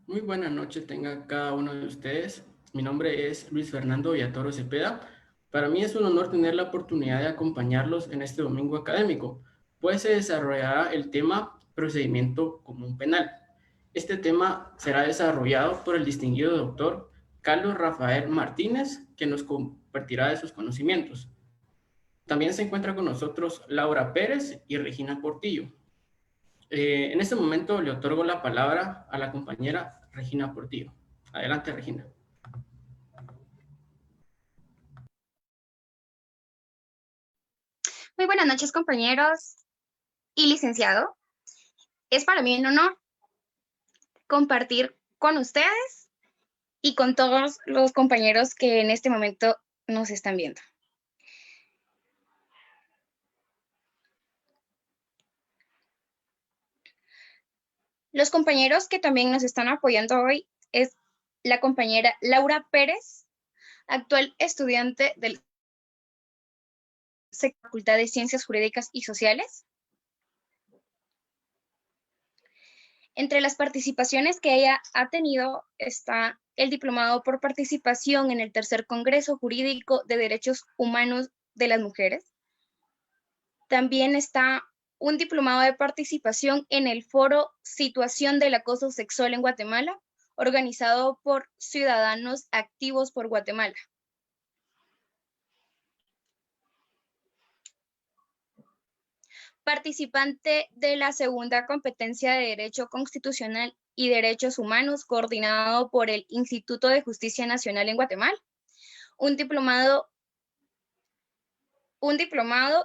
Muy buena noche tenga cada uno de ustedes. Mi nombre es Luis Fernando Villatoro Cepeda. Para mí es un honor tener la oportunidad de acompañarlos en este domingo académico, pues se desarrollará el tema procedimiento común penal. Este tema será desarrollado por el distinguido doctor Carlos Rafael Martínez, que nos compartirá de sus conocimientos. También se encuentra con nosotros Laura Pérez y Regina Portillo. En este momento le otorgo la palabra a la compañera Regina Portillo. Adelante, Regina. Muy buenas noches, compañeros y licenciado. Es para mí un honor compartir con ustedes y con todos los compañeros que en este momento nos están viendo. Los compañeros que también nos están apoyando hoy es la compañera Laura Pérez, actual estudiante de la Facultad de Ciencias Jurídicas y Sociales. Entre las participaciones que ella ha tenido está el diplomado por participación en el tercer Congreso Jurídico de Derechos Humanos de las Mujeres. También está un diplomado de participación en el foro Situación del Acoso Sexual en Guatemala, organizado por Ciudadanos Activos por Guatemala. Participante de la segunda competencia de Derecho Constitucional y Derechos Humanos, coordinado por el Instituto de Justicia Nacional en Guatemala. Un diplomado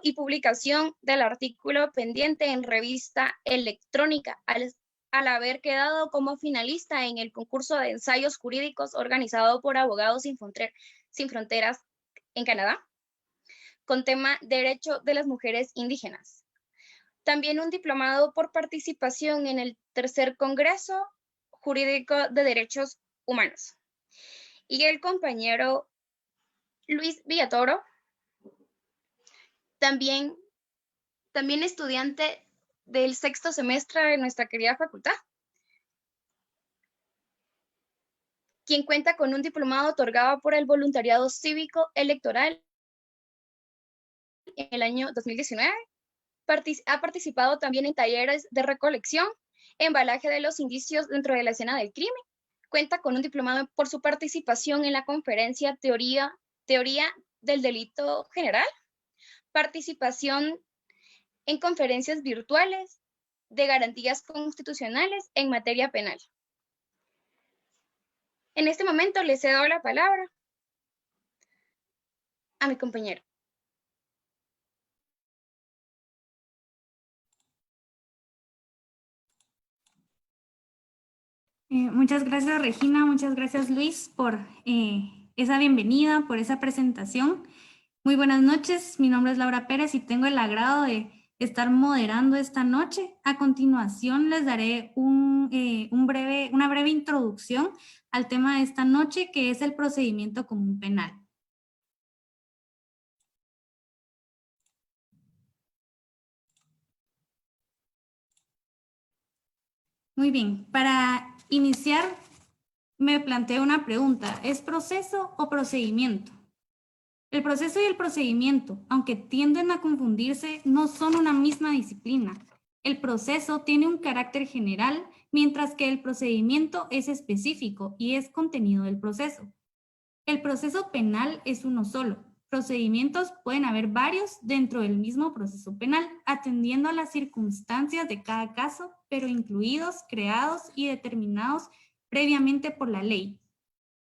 y publicación del artículo pendiente en revista electrónica, al haber quedado como finalista en el concurso de ensayos jurídicos organizado por Abogados Sin Fronteras en Canadá, con tema Derecho de las Mujeres Indígenas. También un diplomado por participación en el tercer Congreso Jurídico de Derechos Humanos. Y el compañero Luis Villatoro, también estudiante del sexto semestre de nuestra querida facultad, quien cuenta con un diplomado otorgado por el voluntariado cívico electoral en el año 2019. Ha participado también en talleres de recolección, embalaje de los indicios dentro de la escena del crimen. Cuenta con un diplomado por su participación en la conferencia Teoría del Delito General, participación en conferencias virtuales de garantías constitucionales en materia penal. En este momento le cedo la palabra a mi compañero. Muchas gracias, Regina, muchas gracias, Luis, por esa bienvenida, por esa presentación. Muy buenas noches, mi nombre es Laura Pérez y tengo el agrado de estar moderando esta noche. A continuación les daré una breve introducción al tema de esta noche, que es el procedimiento común penal. Muy bien, para iniciar me planteo una pregunta, ¿es proceso o procedimiento? El proceso y el procedimiento, aunque tienden a confundirse, no son una misma disciplina. El proceso tiene un carácter general, mientras que el procedimiento es específico y es contenido del proceso. El proceso penal es uno solo. Procedimientos pueden haber varios dentro del mismo proceso penal, atendiendo a las circunstancias de cada caso, pero incluidos, creados y determinados previamente por la ley.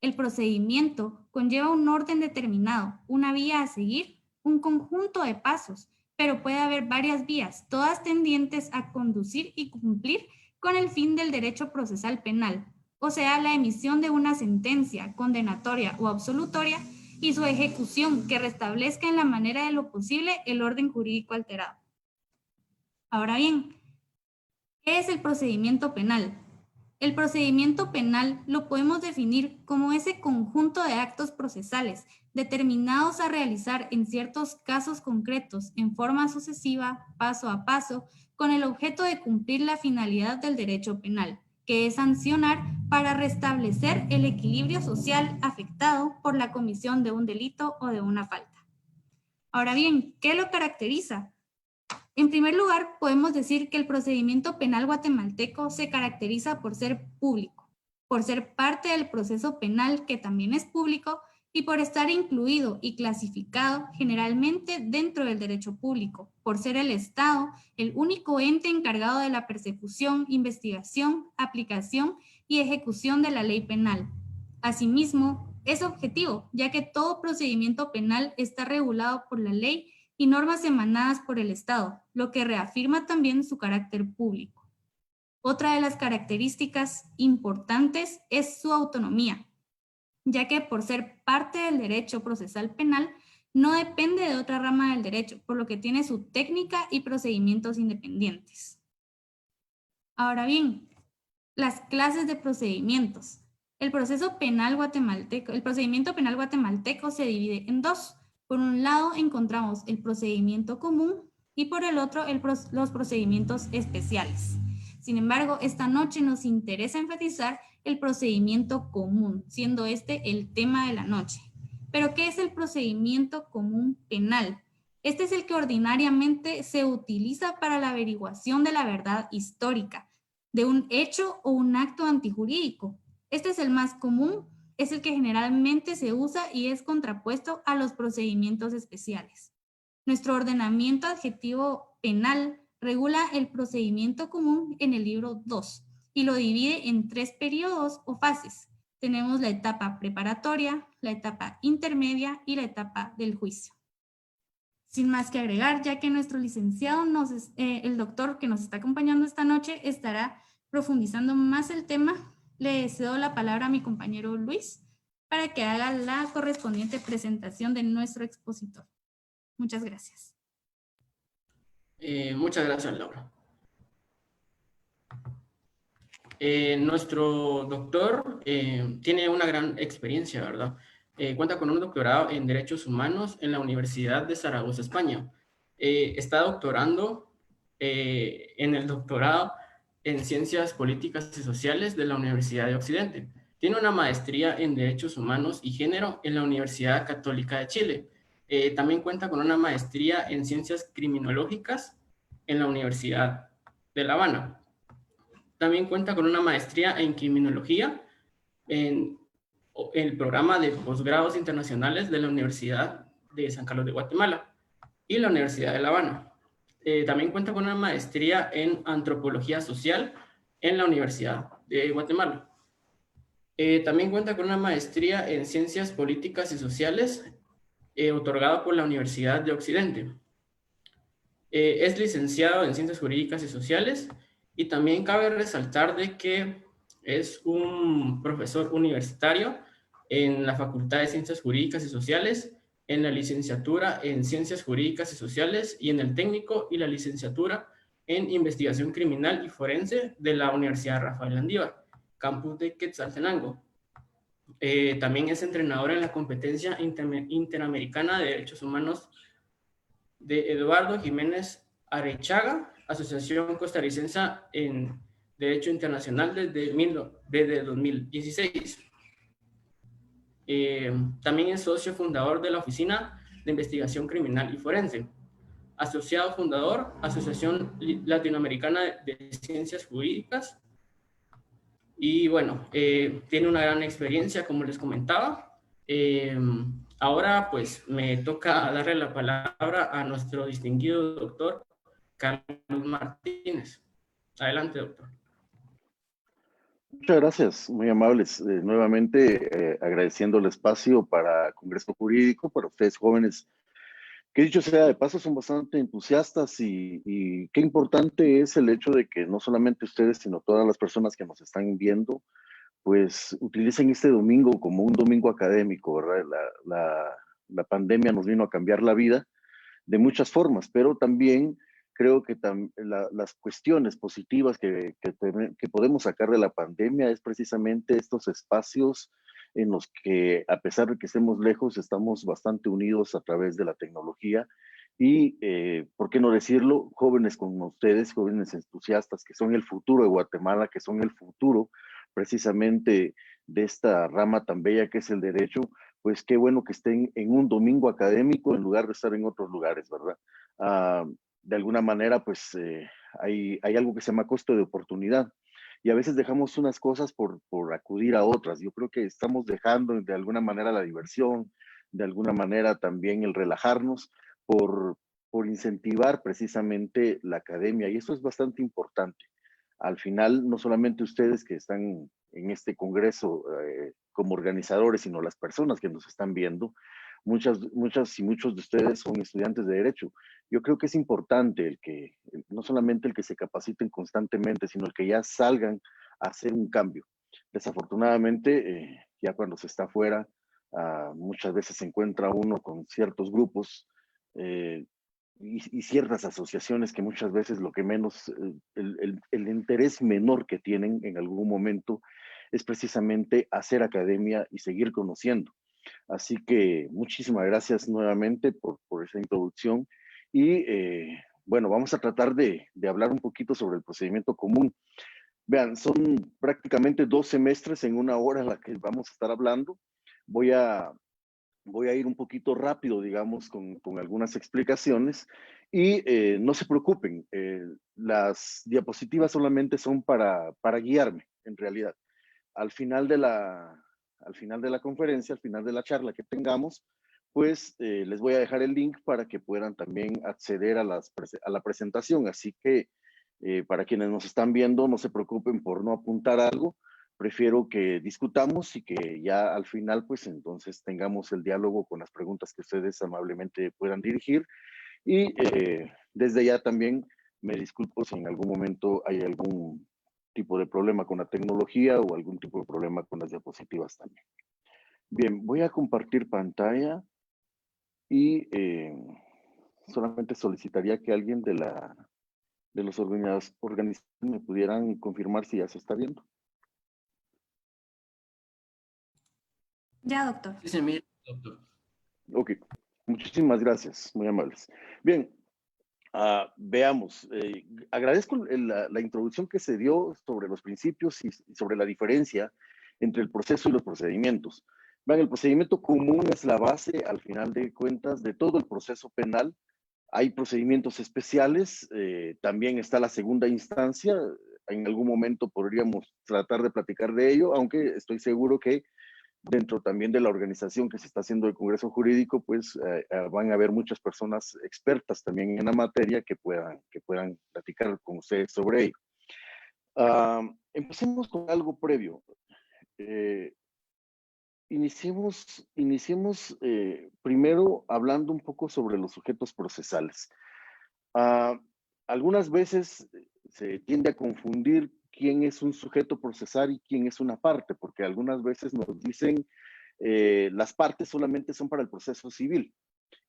El procedimiento conlleva un orden determinado, una vía a seguir, un conjunto de pasos, pero puede haber varias vías, todas tendientes a conducir y cumplir con el fin del derecho procesal penal, o sea, la emisión de una sentencia condenatoria o absolutoria y su ejecución que restablezca en la manera de lo posible el orden jurídico alterado. Ahora bien, ¿qué es el procedimiento penal? El procedimiento penal lo podemos definir como ese conjunto de actos procesales determinados a realizar en ciertos casos concretos en forma sucesiva, paso a paso, con el objeto de cumplir la finalidad del derecho penal, que es sancionar para restablecer el equilibrio social afectado por la comisión de un delito o de una falta. Ahora bien, ¿qué lo caracteriza? En primer lugar, podemos decir que el procedimiento penal guatemalteco se caracteriza por ser público, por ser parte del proceso penal que también es público y por estar incluido y clasificado generalmente dentro del derecho público, por ser el Estado el único ente encargado de la persecución, investigación, aplicación y ejecución de la ley penal. Asimismo, es objetivo, ya que todo procedimiento penal está regulado por la ley y normas emanadas por el Estado, lo que reafirma también su carácter público. Otra de las características importantes es su autonomía, ya que por ser parte del derecho procesal penal, no depende de otra rama del derecho, por lo que tiene su técnica y procedimientos independientes. Ahora bien, las clases de procedimientos. El procedimiento penal guatemalteco se divide en dos. Por un lado encontramos el procedimiento común y por el otro los procedimientos especiales. Sin embargo, esta noche nos interesa enfatizar el procedimiento común, siendo este el tema de la noche. ¿Pero qué es el procedimiento común penal? Este es el que ordinariamente se utiliza para la averiguación de la verdad histórica, de un hecho o un acto antijurídico. Este es el más común, es el que generalmente se usa y es contrapuesto a los procedimientos especiales. Nuestro ordenamiento adjetivo penal regula el procedimiento común en el libro 2 y lo divide en 3 periodos o fases. Tenemos la etapa preparatoria, la etapa intermedia y la etapa del juicio. Sin más que agregar, ya que nuestro licenciado, el doctor que nos está acompañando esta noche, estará profundizando más el tema, le cedo la palabra a mi compañero Luis para que haga la correspondiente presentación de nuestro expositor. Muchas gracias. Muchas gracias, Laura. Nuestro doctor tiene una gran experiencia, ¿verdad? Cuenta con un doctorado en Derechos Humanos en la Universidad de Zaragoza, España. Está doctorando en el doctorado en Ciencias Políticas y Sociales de la Universidad de Occidente. Tiene una maestría en Derechos Humanos y Género en la Universidad Católica de Chile. También cuenta con una maestría en Ciencias Criminológicas en la Universidad de La Habana. También cuenta con una maestría en Criminología en el programa de posgrados internacionales de la Universidad de San Carlos de Guatemala y la Universidad de La Habana. También cuenta con una maestría en Antropología Social en la Universidad de Guatemala. También cuenta con una maestría en Ciencias Políticas y Sociales otorgada por la Universidad de Occidente. Es licenciado en Ciencias Jurídicas y Sociales y también cabe resaltar de que es un profesor universitario en la Facultad de Ciencias Jurídicas y Sociales, en la licenciatura en Ciencias Jurídicas y Sociales y en el técnico y la licenciatura en Investigación Criminal y Forense de la Universidad Rafael Landívar, campus de Quetzaltenango. También es entrenador en la competencia interamericana de Derechos Humanos de Eduardo Jiménez Arechaga, Asociación Costarricense en Derecho Internacional desde 2016. También es socio fundador de la Oficina de Investigación Criminal y Forense. Asociado fundador, Asociación Latinoamericana de Ciencias Jurídicas. Y bueno, tiene una gran experiencia, como les comentaba. Ahora pues me toca darle la palabra a nuestro distinguido doctor Carlos Martínez. Adelante, doctor. Muchas gracias, muy amables. Nuevamente agradeciendo el espacio para Congreso Jurídico, para ustedes jóvenes, que dicho sea de paso son bastante entusiastas y qué importante es el hecho de que no solamente ustedes, sino todas las personas que nos están viendo, pues utilicen este domingo como un domingo académico, ¿verdad? La pandemia nos vino a cambiar la vida de muchas formas, pero también creo que las cuestiones positivas que podemos sacar de la pandemia es precisamente estos espacios en los que, a pesar de que estemos lejos, estamos bastante unidos a través de la tecnología y, ¿por qué no decirlo? Jóvenes como ustedes, jóvenes entusiastas que son el futuro de Guatemala, que son el futuro precisamente de esta rama tan bella que es el derecho, pues qué bueno que estén en un domingo académico en lugar de estar en otros lugares, ¿verdad? De alguna manera, pues hay algo que se llama costo de oportunidad y a veces dejamos unas cosas por acudir a otras. Yo creo que estamos dejando de alguna manera la diversión, de alguna manera también el relajarnos por, por incentivar precisamente la academia y eso es bastante importante. Al final, no solamente ustedes que están en este congreso como organizadores, sino las personas que nos están viendo, muchas y muchos de ustedes son estudiantes de Derecho. Yo creo que es importante no solamente el que se capaciten constantemente, sino el que ya salgan a hacer un cambio. Desafortunadamente, ya cuando se está afuera, muchas veces se encuentra uno con ciertos grupos y ciertas asociaciones que muchas veces lo que menos, el interés menor que tienen en algún momento es precisamente hacer academia y seguir conociendo. Así que muchísimas gracias nuevamente por esa introducción y bueno, vamos a tratar de hablar un poquito sobre el procedimiento común. Vean, son prácticamente 2 semestres en 1 hora en la que vamos a estar hablando. Voy a ir un poquito rápido, digamos, con algunas explicaciones y no se preocupen, las diapositivas solamente son para guiarme, en realidad. Al final de la conferencia, al final de la charla que tengamos, pues les voy a dejar el link para que puedan también acceder a la presentación. Así que para quienes nos están viendo, no se preocupen por no apuntar algo. Prefiero que discutamos y que ya al final, pues entonces tengamos el diálogo con las preguntas que ustedes amablemente puedan dirigir. Y desde ya también me disculpo si en algún momento hay algún tipo de problema con la tecnología o algún tipo de problema con las diapositivas también. Bien, voy a compartir pantalla y solamente solicitaría que alguien de los organizadores me pudieran confirmar si ya se está viendo. Ya, doctor. Sí, se mira, doctor. Ok, muchísimas gracias, muy amables. Bien, veamos, agradezco la introducción que se dio sobre los principios y sobre la diferencia entre el proceso y los procedimientos. Vean, el procedimiento común es la base, al final de cuentas, de todo el proceso penal. Hay procedimientos especiales, también está la segunda instancia. En algún momento podríamos tratar de platicar de ello, aunque estoy seguro que dentro también de la organización que se está haciendo el Congreso Jurídico, pues van a haber muchas personas expertas también en la materia que puedan platicar con ustedes sobre ello. Empecemos con algo previo. Iniciemos primero hablando un poco sobre los sujetos procesales. Algunas veces se tiende a confundir quién es un sujeto procesal y quién es una parte, porque algunas veces nos dicen las partes solamente son para el proceso civil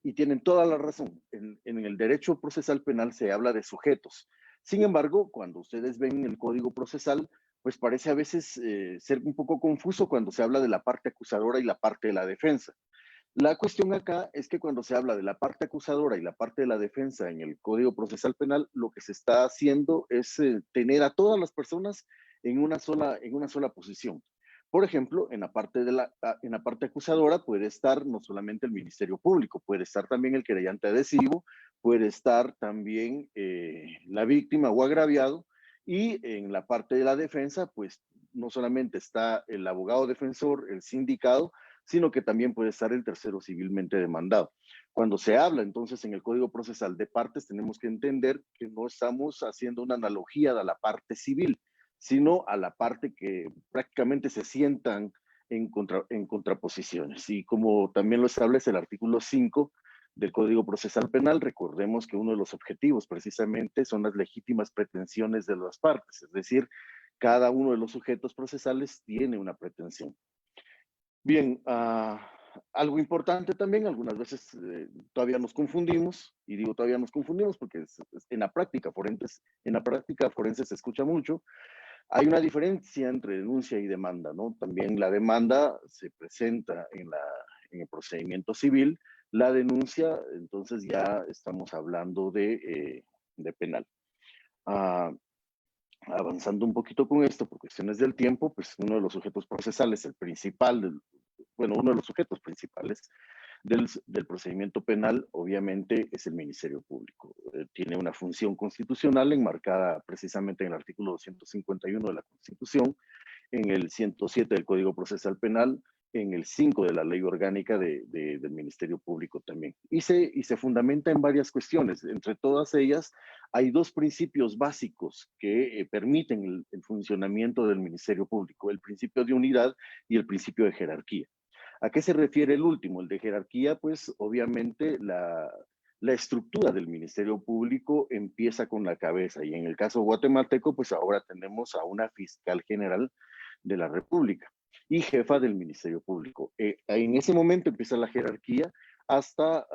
y tienen toda la razón. En el derecho procesal penal se habla de sujetos. Sin embargo, cuando ustedes ven el Código Procesal, pues parece a veces ser un poco confuso cuando se habla de la parte acusadora y la parte de la defensa. La cuestión acá es que cuando se habla de la parte acusadora y la parte de la defensa en el Código Procesal Penal, lo que se está haciendo es tener a todas las personas en una sola posición. Por ejemplo, en la parte acusadora puede estar no solamente el Ministerio Público, puede estar también el querellante adhesivo, puede estar también la víctima o agraviado, y en la parte de la defensa, pues no solamente está el abogado defensor, el sindicado, sino que también puede estar el tercero civilmente demandado. Cuando se habla entonces en el Código Procesal de partes, tenemos que entender que no estamos haciendo una analogía de la parte civil, sino a la parte que prácticamente se sientan en contraposiciones. Y como también lo establece el artículo 5 del Código Procesal Penal, recordemos que uno de los objetivos precisamente son las legítimas pretensiones de las partes, es decir, cada uno de los sujetos procesales tiene una pretensión. Bien, algo importante también, algunas veces todavía nos confundimos, y digo todavía nos confundimos porque en la práctica forense se escucha mucho. Hay una diferencia entre denuncia y demanda, ¿no? También la demanda se presenta en el procedimiento civil, la denuncia, entonces ya estamos hablando de penal. Avanzando un poquito con esto, por cuestiones del tiempo, pues uno de los sujetos procesales, el principal, uno de los sujetos principales del procedimiento penal, obviamente, es el Ministerio Público. Tiene una función constitucional enmarcada precisamente en el artículo 251 de la Constitución, en el 107 del Código Procesal Penal, en el 5 de la Ley Orgánica del Ministerio Público también. Y se fundamenta en varias cuestiones. Entre todas ellas, hay dos principios básicos que permiten el funcionamiento del Ministerio Público: el principio de unidad y el principio de jerarquía. ¿A qué se refiere el último? El de jerarquía, pues obviamente la estructura del Ministerio Público empieza con la cabeza, y en el caso guatemalteco, pues ahora tenemos a una fiscal general de la República y jefa del Ministerio Público. En ese momento empieza la jerarquía hasta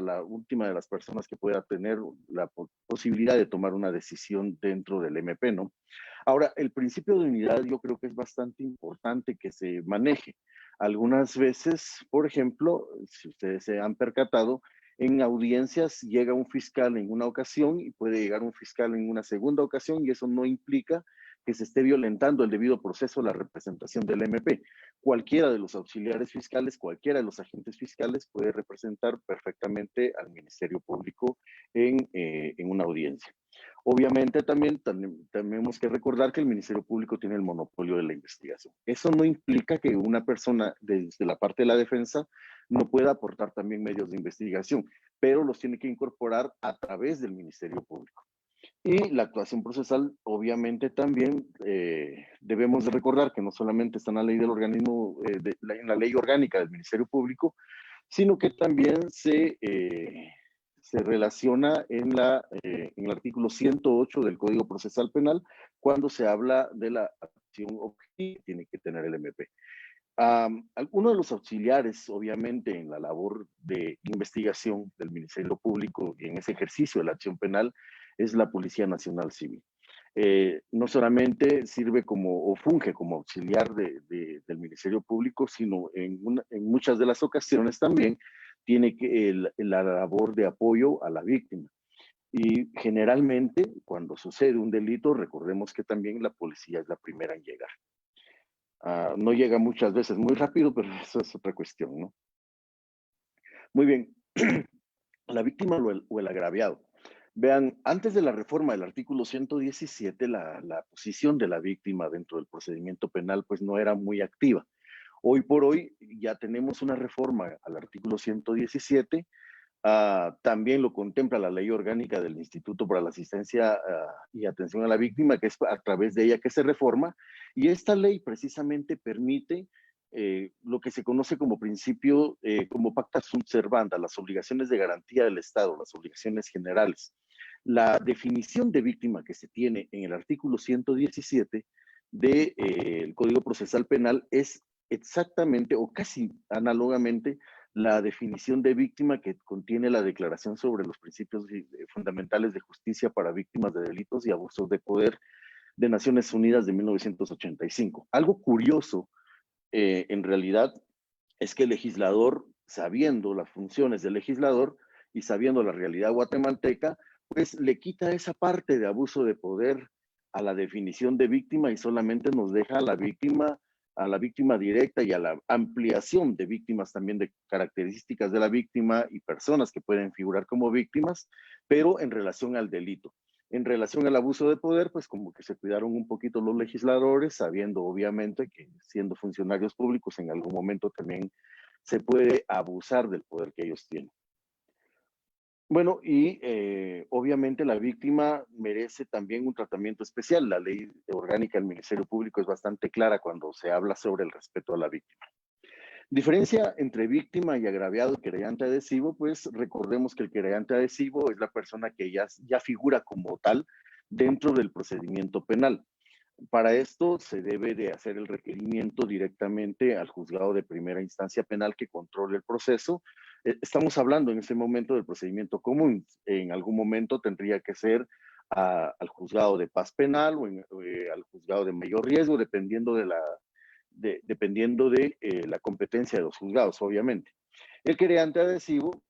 la última de las personas que pueda tener la posibilidad de tomar una decisión dentro del MP, ¿no? Ahora, el principio de unidad yo creo que es bastante importante que se maneje. Algunas veces, por ejemplo, si ustedes se han percatado, en audiencias llega un fiscal en una ocasión y puede llegar un fiscal en una segunda ocasión, y eso no implica que se esté violentando el debido proceso de la representación del MP. Cualquiera de los auxiliares fiscales, cualquiera de los agentes fiscales puede representar perfectamente al Ministerio Público en una audiencia. Obviamente también tenemos que recordar que el Ministerio Público tiene el monopolio de la investigación. Eso no implica que una persona desde la parte de la defensa no pueda aportar también medios de investigación, pero los tiene que incorporar a través del Ministerio Público. Y la actuación procesal, obviamente también debemos de recordar que no solamente está en la ley del organismo, en la ley orgánica del Ministerio Público, sino que también se relaciona en el artículo 108 del Código Procesal Penal, cuando se habla de la acción objetiva que tiene que tener el MP. Uno de los auxiliares, obviamente, en la labor de investigación del Ministerio Público y en ese ejercicio de la acción penal, es la Policía Nacional Civil. No solamente sirve o funge como auxiliar del Ministerio Público, sino en muchas de las ocasiones también tiene la labor de apoyo a la víctima. Y generalmente, cuando sucede un delito, recordemos que también la policía es la primera en llegar. No llega muchas veces muy rápido, pero eso es otra cuestión, ¿no? Muy bien. La víctima o el agraviado. Vean, antes de la reforma del artículo 117, la posición de la víctima dentro del procedimiento penal pues no era muy activa. Hoy por hoy ya tenemos una reforma al artículo 117, también lo contempla la ley orgánica del Instituto para la Asistencia y Atención a la Víctima, que es a través de ella que se reforma, y esta ley precisamente permite lo que se conoce como principio, como pacta sunt servanda, las obligaciones de garantía del Estado, las obligaciones generales. La definición de víctima que se tiene en el artículo 117 del Código Procesal Penal es exactamente o casi análogamente la definición de víctima que contiene la Declaración sobre los Principios Fundamentales de Justicia para Víctimas de Delitos y Abusos de Poder de Naciones Unidas de 1985. Algo curioso, en realidad, es que el legislador, sabiendo las funciones del legislador y sabiendo la realidad guatemalteca, pues le quita esa parte de abuso de poder a la definición de víctima y solamente nos deja a la víctima directa y a la ampliación de víctimas también, de características de la víctima y personas que pueden figurar como víctimas, pero en relación al delito. En relación al abuso de poder, pues como que se cuidaron un poquito los legisladores, sabiendo obviamente que siendo funcionarios públicos en algún momento también se puede abusar del poder que ellos tienen. Bueno, y obviamente la víctima merece también un tratamiento especial. La ley orgánica del Ministerio Público es bastante clara cuando se habla sobre el respeto a la víctima. Diferencia entre víctima y agraviado y querellante adhesivo, pues recordemos que el querellante adhesivo es la persona que ya figura como tal dentro del procedimiento penal. Para esto se debe de hacer el requerimiento directamente al juzgado de primera instancia penal que controle el proceso. Estamos hablando en este momento del procedimiento común. En algún momento tendría que ser al juzgado de paz penal o al juzgado de mayor riesgo, dependiendo de la competencia de los juzgados, obviamente. El querellante adhesivo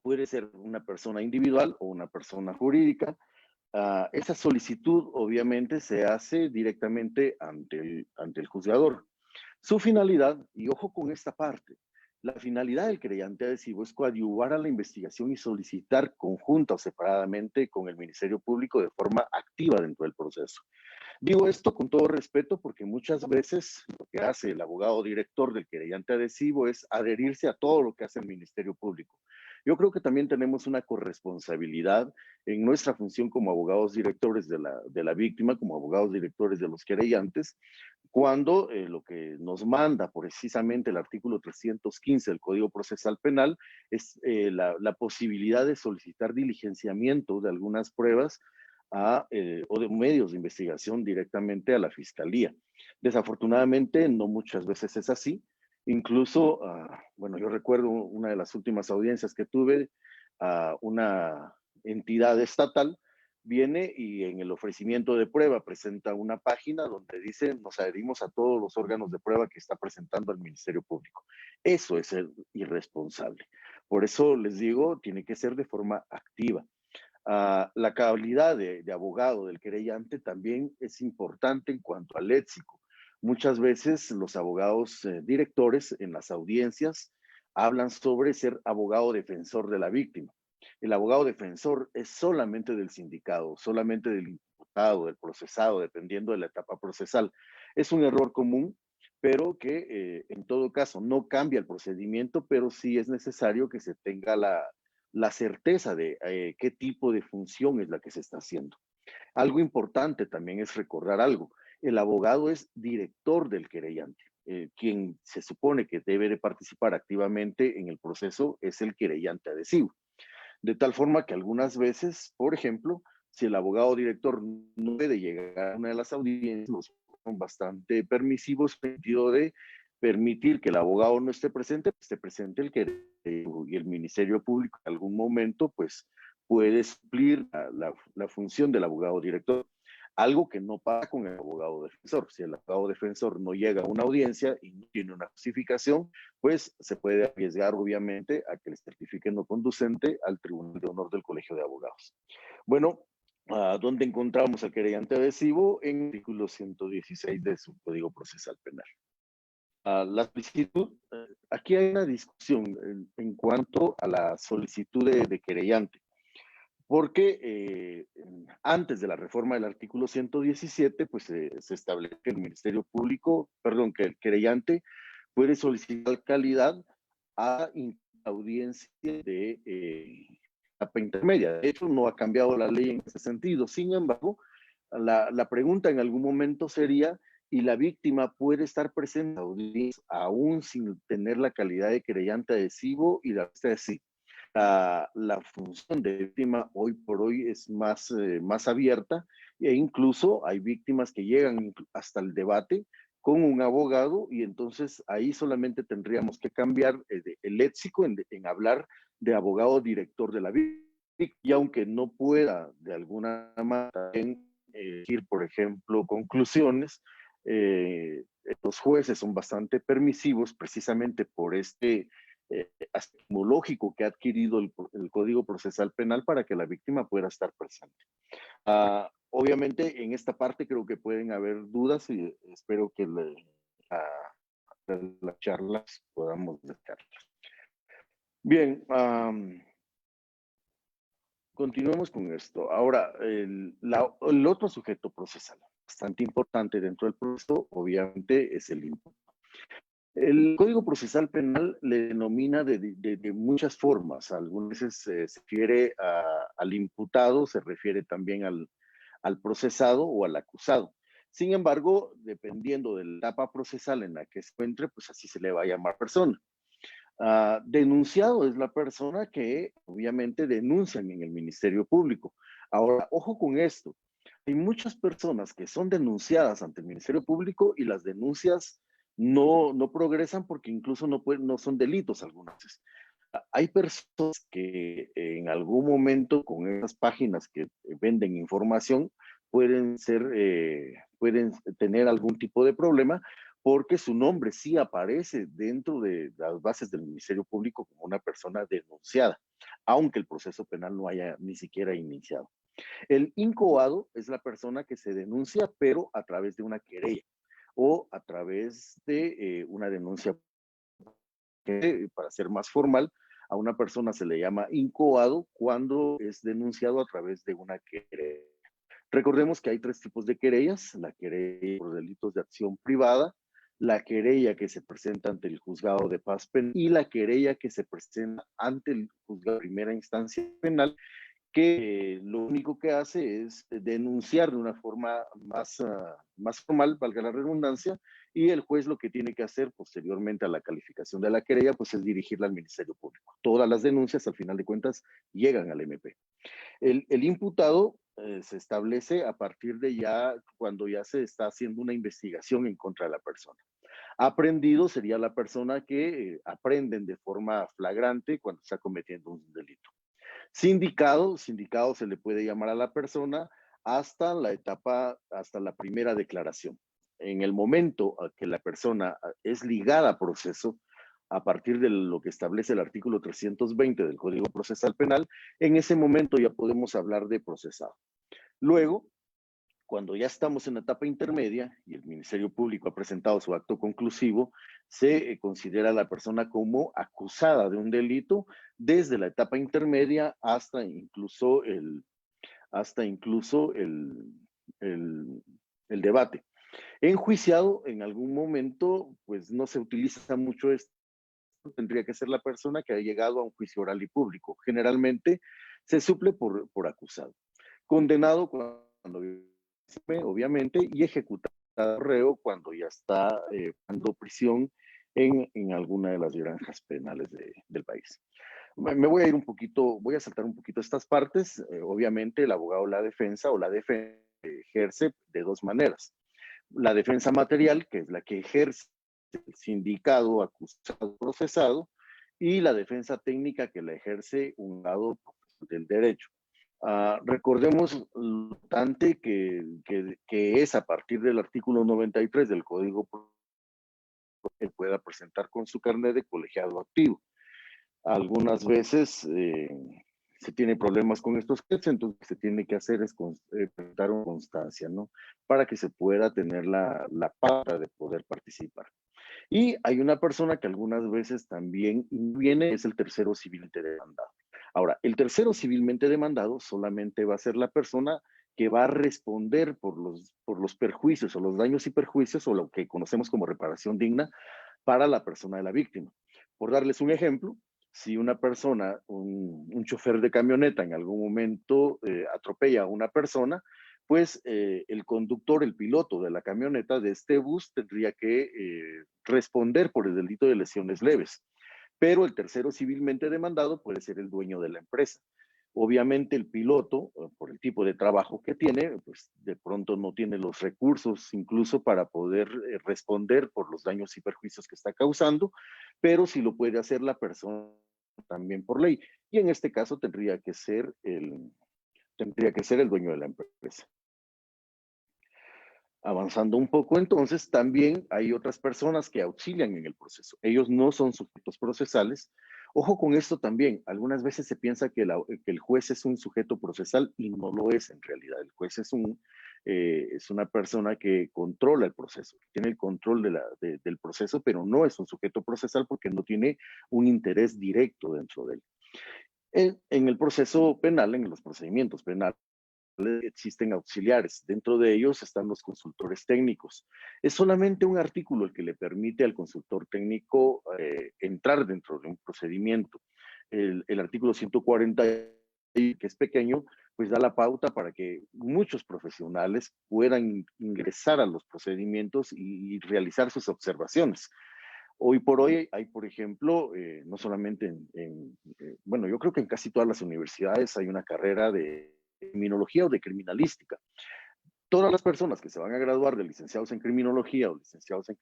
puede ser una persona individual o una persona jurídica. Esa solicitud obviamente se hace directamente ante el juzgador. Su finalidad, y ojo con esta parte, la finalidad del querellante adhesivo es coadyuvar a la investigación y solicitar conjunta o separadamente con el Ministerio Público de forma activa dentro del proceso. Digo esto con todo respeto porque muchas veces lo que hace el abogado director del querellante adhesivo es adherirse a todo lo que hace el Ministerio Público. Yo creo que también tenemos una corresponsabilidad en nuestra función como abogados directores de la víctima, como abogados directores de los querellantes, cuando lo que nos manda precisamente el artículo 315 del Código Procesal Penal es la posibilidad de solicitar diligenciamiento de algunas pruebas o de medios de investigación directamente a la Fiscalía. Desafortunadamente, no muchas veces es así. Incluso, bueno, yo recuerdo una de las últimas audiencias que tuve, una entidad estatal viene y en el ofrecimiento de prueba presenta una página donde dice nos adherimos a todos los órganos de prueba que está presentando el Ministerio Público. Eso es ser irresponsable. Por eso les digo, tiene que ser de forma activa. La calidad de abogado del querellante también es importante en cuanto al léxico. Muchas veces los abogados directores en las audiencias hablan sobre ser abogado defensor de la víctima. El abogado defensor es solamente del sindicado, solamente del imputado, del procesado, dependiendo de la etapa procesal. Es un error común, pero que en todo caso no cambia el procedimiento, pero sí es necesario que se tenga la certeza de qué tipo de función es la que se está haciendo. Algo importante también es recordar algo. El abogado es director del querellante. Quien se supone que debe de participar activamente en el proceso es el querellante adhesivo. De tal forma que algunas veces, por ejemplo, si el abogado director no puede llegar a una de las audiencias, los son bastante permisivos en el sentido de permitir que el abogado no esté presente el querellante y el Ministerio Público en algún momento pues puede suplir la función del abogado director. Algo que no pasa con el abogado defensor. Si el abogado defensor no llega a una audiencia y no tiene una justificación, pues se puede arriesgar obviamente a que le certifiquen no conducente al Tribunal de Honor del Colegio de Abogados. Bueno, ¿dónde encontramos al querellante adhesivo? En el artículo 116 de su Código Procesal Penal. La solicitud, aquí hay una discusión en cuanto a la solicitud de querellante. Porque antes de la reforma del artículo 117, pues se establece que el Ministerio Público, perdón, que el querellante puede solicitar calidad a audiencia de etapa intermedia. De hecho, no ha cambiado la ley en ese sentido. Sin embargo, la pregunta en algún momento sería, ¿y la víctima puede estar presente en la audiencia aún sin tener la calidad de querellante adhesivo? Y la respuesta es sí. La función de víctima hoy por hoy es más abierta e incluso hay víctimas que llegan hasta el debate con un abogado y entonces ahí solamente tendríamos que cambiar el léxico en hablar de abogado director de la víctima y aunque no pueda de alguna manera decir, por ejemplo, conclusiones, los jueces son bastante permisivos precisamente por este aspecto lógico que ha adquirido el Código Procesal Penal para que la víctima pueda estar presente. Obviamente en esta parte creo que pueden haber dudas y espero que las charlas podamos descartar. Bien, continuemos con esto. Ahora, el otro sujeto procesal, bastante importante dentro del proceso, obviamente es el imputado. El Código Procesal Penal le denomina de muchas formas. Algunas veces se refiere al imputado, se refiere también al procesado o al acusado. Sin embargo, dependiendo de la etapa procesal en la que se encuentre, pues así se le va a llamar persona. Denunciado es la persona que obviamente denuncian en el Ministerio Público. Ahora, ojo con esto. Hay muchas personas que son denunciadas ante el Ministerio Público y las denuncias no progresan porque incluso no son delitos algunas veces. Hay personas que en algún momento con esas páginas que venden información pueden tener algún tipo de problema porque su nombre sí aparece dentro de las bases del Ministerio Público como una persona denunciada, aunque el proceso penal no haya ni siquiera iniciado. El incoado es la persona que se denuncia, pero a través de una querella o a través de una denuncia. Para ser más formal, a una persona se le llama incoado cuando es denunciado a través de una querella. Recordemos que hay tres tipos de querellas: la querella por delitos de acción privada, la querella que se presenta ante el juzgado de paz penal y la querella que se presenta ante el juzgado de primera instancia penal, que lo único que hace es denunciar de una forma más formal, valga la redundancia, y el juez lo que tiene que hacer posteriormente a la calificación de la querella, pues es dirigirla al Ministerio Público. Todas las denuncias, al final de cuentas, llegan al MP. El imputado se establece a partir de ya cuando ya se está haciendo una investigación en contra de la persona. Aprendido sería la persona que aprenden de forma flagrante cuando está cometiendo un delito. Sindicado se le puede llamar a la persona hasta la etapa, hasta la primera declaración. En el momento que la persona es ligada a proceso, a partir de lo que establece el artículo 320 del Código Procesal Penal, en ese momento ya podemos hablar de procesado. Luego, cuando ya estamos en la etapa intermedia y el Ministerio Público ha presentado su acto conclusivo, se considera a la persona como acusada de un delito desde la etapa intermedia hasta incluso el debate. Enjuiciado, en algún momento, pues no se utiliza mucho esto, tendría que ser la persona que ha llegado a un juicio oral y público. Generalmente se suple por acusado. Condenado cuando obviamente, y ejecutado reo cuando ya está dando prisión en alguna de las granjas penales del país. Me voy a ir un poquito, voy a saltar un poquito estas partes. Obviamente el abogado la defensa ejerce de dos maneras. La defensa material, que es la que ejerce el sindicado, acusado, procesado, y la defensa técnica, que la ejerce un lado del derecho. Recordemos que es a partir del artículo 93 del Código que pueda presentar con su carnet de colegiado activo. Algunas veces se tiene problemas con estos casos, entonces lo que se tiene que hacer es presentar una constancia, ¿no? Para que se pueda tener la pauta de poder participar. Y hay una persona que algunas veces también viene, es el tercero civilmente demandado. Ahora, el tercero civilmente demandado solamente va a ser la persona que va a responder por los perjuicios o los daños y perjuicios o lo que conocemos como reparación digna para la persona de la víctima. Por darles un ejemplo, si una persona, un chofer de camioneta en algún momento atropella a una persona, pues el conductor, el piloto de la camioneta de este bus tendría que responder por el delito de lesiones leves. Pero el tercero civilmente demandado puede ser el dueño de la empresa. Obviamente el piloto, por el tipo de trabajo que tiene, pues de pronto no tiene los recursos incluso para poder responder por los daños y perjuicios que está causando, pero sí lo puede hacer la persona también por ley. Y en este caso tendría que ser el dueño de la empresa. Avanzando un poco, entonces, también hay otras personas que auxilian en el proceso. Ellos no son sujetos procesales. Ojo con esto también. Algunas veces se piensa que el juez es un sujeto procesal y no lo es en realidad. El juez es una persona que controla el proceso, tiene el control del proceso, pero no es un sujeto procesal porque no tiene un interés directo dentro de él. En el proceso penal, en los procedimientos penales, existen auxiliares. Dentro de ellos están los consultores técnicos. Es solamente un artículo el que le permite al consultor técnico entrar dentro de un procedimiento. El artículo 140, que es pequeño, pues da la pauta para que muchos profesionales puedan ingresar a los procedimientos y realizar sus observaciones. Hoy por hoy hay, por ejemplo, no solamente bueno, yo creo que en casi todas las universidades hay una carrera de criminología o de criminalística. Todas las personas que se van a graduar de licenciados en criminología o licenciados en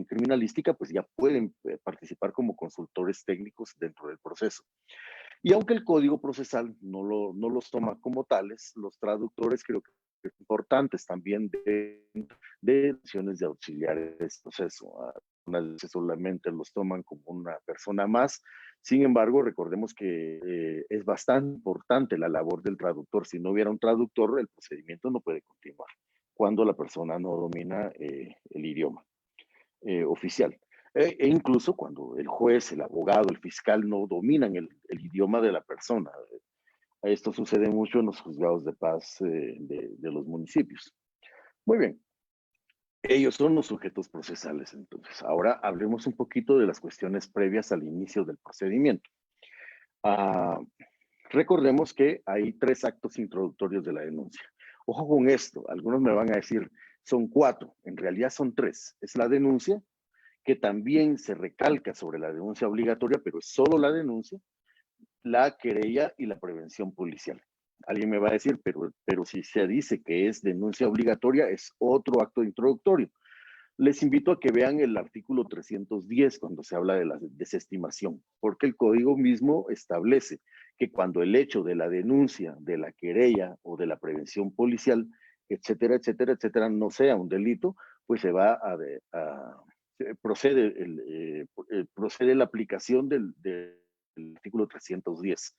criminalística, pues ya pueden participar como consultores técnicos dentro del proceso. Y aunque el Código Procesal no los toma como tales, los traductores creo que importantes también de decisiones de auxiliares de proceso. Algunas veces solamente los toman como una persona más. Sin embargo, recordemos que es bastante importante la labor del traductor. Si no hubiera un traductor, el procedimiento no puede continuar cuando la persona no domina el idioma oficial. E incluso cuando el juez, el abogado, el fiscal no dominan el idioma de la persona. Esto sucede mucho en los juzgados de paz de los municipios. Muy bien. Ellos son los sujetos procesales. Entonces, ahora hablemos un poquito de las cuestiones previas al inicio del procedimiento. Recordemos que hay 3 actos introductorios de la denuncia. Ojo con esto, algunos me van a decir, son 4, en realidad son 3. Es la denuncia, que también se recalca sobre la denuncia obligatoria, pero es solo la denuncia, la querella y la prevención policial. Alguien me va a decir, pero si se dice que es denuncia obligatoria, es otro acto introductorio. Les invito a que vean el artículo 310 cuando se habla de la desestimación, porque el código mismo establece que cuando el hecho de la denuncia, de la querella o de la prevención policial, etcétera, etcétera, etcétera, no sea un delito, pues se va procede la aplicación del artículo 310.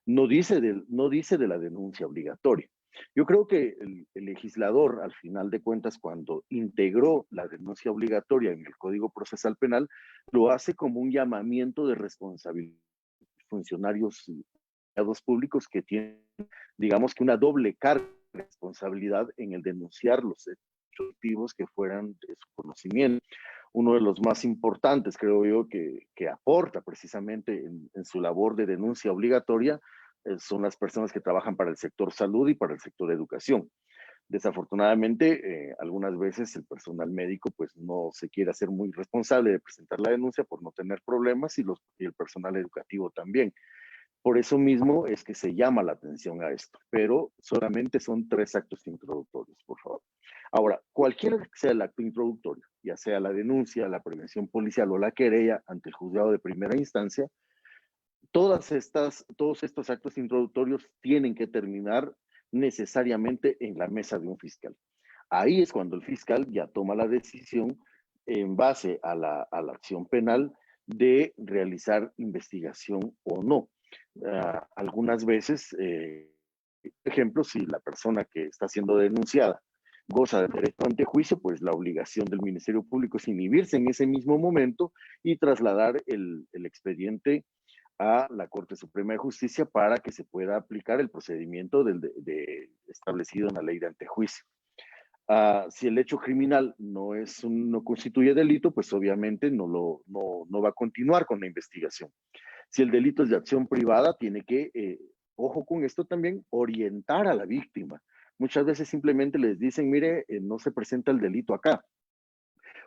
No dice de la denuncia obligatoria. Yo creo que el legislador, al final de cuentas, cuando integró la denuncia obligatoria en el Código Procesal Penal, lo hace como un llamamiento de responsabilidad de funcionarios y empleados públicos que tienen, digamos que una doble carga de responsabilidad en el denunciar los hechos activos que fueran de su conocimiento. Uno de los más importantes, creo yo, que aporta precisamente en su labor de denuncia obligatoria, son las personas que trabajan para el sector salud y para el sector educación. Desafortunadamente, algunas veces el personal médico pues no se quiere hacer muy responsable de presentar la denuncia por no tener problemas y el personal educativo también. Por eso mismo es que se llama la atención a esto, pero solamente son 3 actos introductorios, por favor. Ahora, cualquiera que sea el acto introductorio, ya sea la denuncia, la prevención policial o la querella ante el juzgado de primera instancia, todos estos actos introductorios tienen que terminar necesariamente en la mesa de un fiscal. Ahí es cuando el fiscal ya toma la decisión en base a la acción penal de realizar investigación o no. Algunas veces, por ejemplo, si la persona que está siendo denunciada goza de derecho ante juicio, pues la obligación del Ministerio Público es inhibirse en ese mismo momento y trasladar el expediente a la Corte Suprema de Justicia para que se pueda aplicar el procedimiento establecido en la ley de antejuicio. Si el hecho criminal no constituye delito, pues obviamente no va a continuar con la investigación. Si el delito es de acción privada, tiene que, ojo con esto también, orientar a la víctima. Muchas veces simplemente les dicen, mire, no se presenta el delito acá,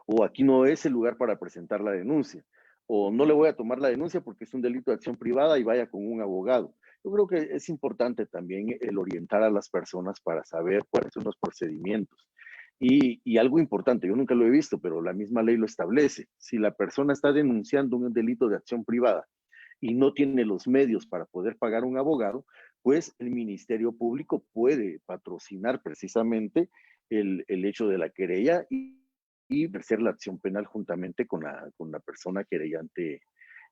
o aquí no es el lugar para presentar la denuncia, o no le voy a tomar la denuncia porque es un delito de acción privada y vaya con un abogado. Yo creo que es importante también el orientar a las personas para saber cuáles son los procedimientos. Y algo importante, yo nunca lo he visto, pero la misma ley lo establece. Si la persona está denunciando un delito de acción privada y no tiene los medios para poder pagar un abogado, pues el Ministerio Público puede patrocinar precisamente el hecho de la querella y ejercer la acción penal juntamente con la persona querellante,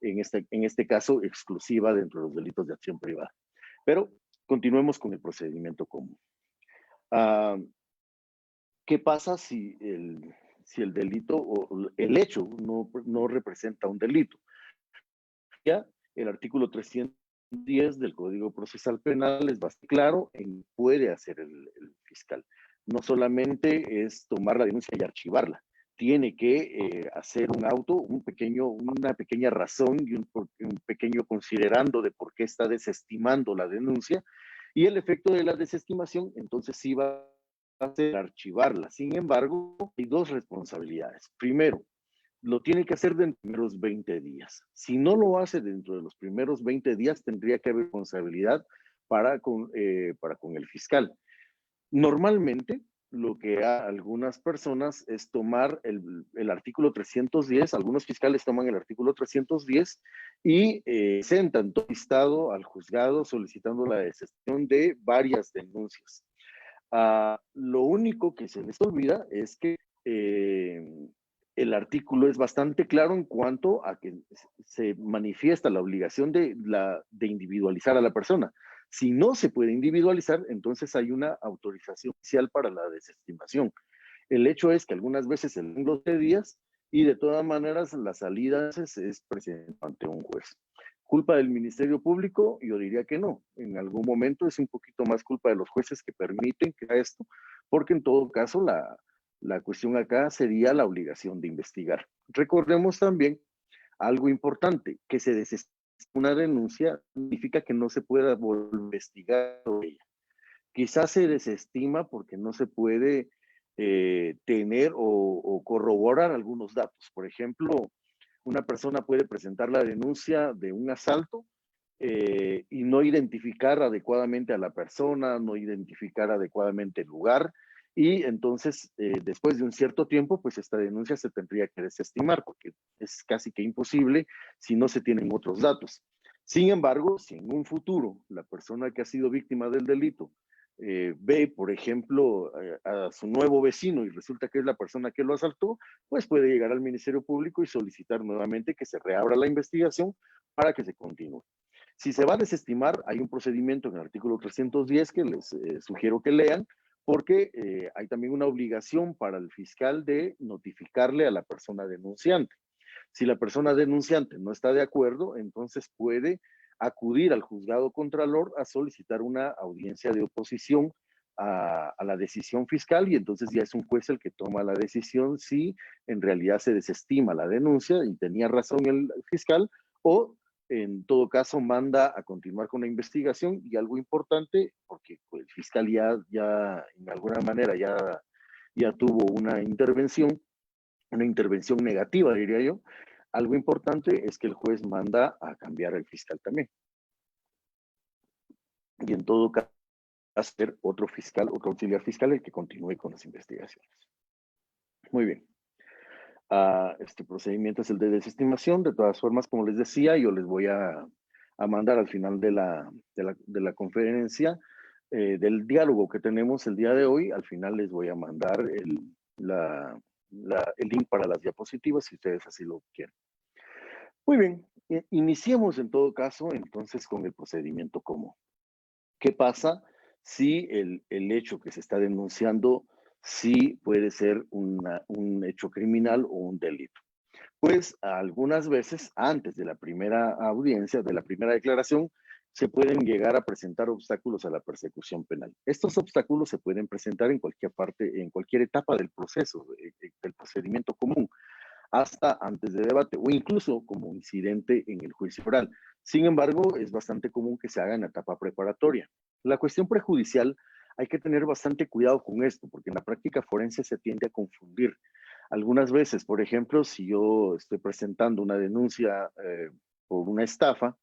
en este caso exclusiva dentro de los delitos de acción privada. Pero continuemos con el procedimiento común. ¿Qué pasa si el delito o el hecho no representa un delito? Ya el artículo 310 del Código Procesal Penal es bastante claro en puede hacer el fiscal. No solamente es tomar la denuncia y archivarla, tiene que hacer una pequeña razón y un pequeño considerando de por qué está desestimando la denuncia, y el efecto de la desestimación entonces sí va a ser archivarla. Sin embargo, hay 2 responsabilidades. Primero, lo tiene que hacer dentro de los 20 días. Si no lo hace dentro de los primeros 20 días, tendría que haber responsabilidad para con el fiscal. Normalmente, lo que algunas personas es tomar el artículo 310, algunos fiscales toman el artículo 310 y presentan todo listado al juzgado solicitando la desestimación de varias denuncias. Lo único que se les olvida es que el artículo es bastante claro en cuanto a que se manifiesta la obligación de individualizar a la persona. Si no se puede individualizar, entonces hay una autorización oficial para la desestimación. El hecho es que algunas veces se dan 12 días y de todas maneras la salida es presentada ante un juez. ¿Culpa del Ministerio Público? Yo diría que no. En algún momento es un poquito más culpa de los jueces que permiten que haga esto, porque en todo caso la cuestión acá sería la obligación de investigar. Recordemos también algo importante, que se desestima una denuncia significa que no se pueda volver a investigar sobre ella. Quizás se desestima porque no se puede tener o corroborar algunos datos. Por ejemplo, una persona puede presentar la denuncia de un asalto y no identificar adecuadamente a la persona, no identificar adecuadamente el lugar, y entonces después de un cierto tiempo, pues esta denuncia se tendría que desestimar porque es casi que imposible si no se tienen otros datos. Sin embargo, si en un futuro la persona que ha sido víctima del delito ve, por ejemplo, a su nuevo vecino y resulta que es la persona que lo asaltó, pues puede llegar al Ministerio Público y solicitar nuevamente que se reabra la investigación para que se continúe. Si se va a desestimar, hay un procedimiento en el artículo 310 que les sugiero que lean, porque hay también una obligación para el fiscal de notificarle a la persona denunciante. Si la persona denunciante no está de acuerdo, entonces puede acudir al juzgado contralor a solicitar una audiencia de oposición a la decisión fiscal, y entonces ya es un juez el que toma la decisión si en realidad se desestima la denuncia y tenía razón el fiscal, o en todo caso manda a continuar con la investigación. Y algo importante, porque el fiscal ya en alguna manera ya tuvo una intervención negativa, diría yo. Algo importante es que el juez manda a cambiar al fiscal también. Y en todo caso, ser otro fiscal, otro auxiliar fiscal el que continúe con las investigaciones. Muy bien. Este procedimiento es el de desestimación. De todas formas, como les decía, yo les voy a mandar al final de la conferencia, del diálogo que tenemos el día de hoy, al final les voy a mandar el link para las diapositivas si ustedes así lo quieren. Muy bien, iniciemos en todo caso entonces con el procedimiento común. ¿Qué pasa si el hecho que se está denunciando sí puede ser un hecho criminal o un delito? Pues algunas veces antes de la primera audiencia, de la primera declaración, se pueden llegar a presentar obstáculos a la persecución penal. Estos obstáculos se pueden presentar en cualquier parte, en cualquier etapa del proceso, del procedimiento común, hasta antes de debate o incluso como incidente en el juicio oral. Sin embargo, es bastante común que se haga en la etapa preparatoria. La cuestión prejudicial, hay que tener bastante cuidado con esto, porque en la práctica forense se tiende a confundir. Algunas veces, por ejemplo, si yo estoy presentando una denuncia por una estafa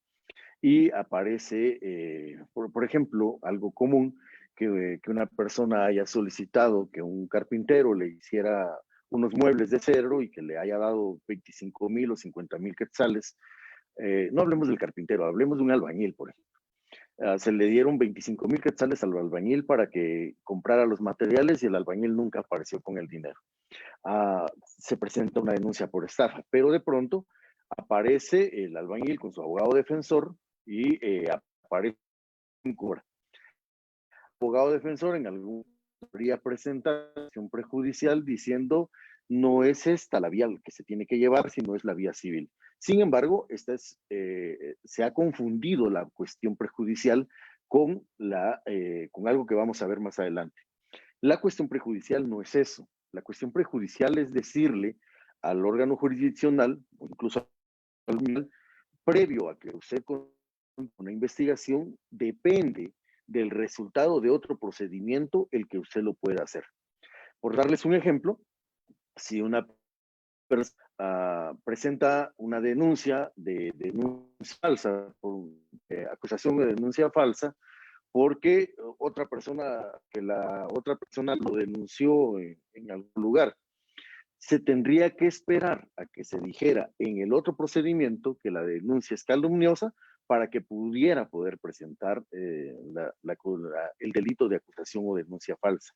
y aparece, por ejemplo, algo común, que una persona haya solicitado que un carpintero le hiciera unos muebles de cedro y que le haya dado 25,000 o 50,000 quetzales. No hablemos del carpintero, hablemos de un albañil, por ejemplo. Se le dieron 25,000 quetzales al albañil para que comprara los materiales y el albañil nunca apareció con el dinero. Se presenta una denuncia por estafa, pero de pronto aparece el albañil con su abogado defensor y aparece un cobra. El abogado defensor en algún podría presentar un prejudicial diciendo no es esta la vía que se tiene que llevar, sino es la vía civil. Sin embargo, se ha confundido la cuestión prejudicial con algo que vamos a ver más adelante. La cuestión prejudicial no es eso. La cuestión prejudicial es decirle al órgano jurisdiccional, o incluso al tribunal, previo a que usted con una investigación, depende del resultado de otro procedimiento el que usted lo pueda hacer. Por darles un ejemplo, si una persona presenta una denuncia de denuncia falsa, por acusación de denuncia falsa, porque la otra persona lo denunció en algún lugar, se tendría que esperar a que se dijera en el otro procedimiento que la denuncia es calumniosa para que pudiera poder presentar el delito de acusación o denuncia falsa.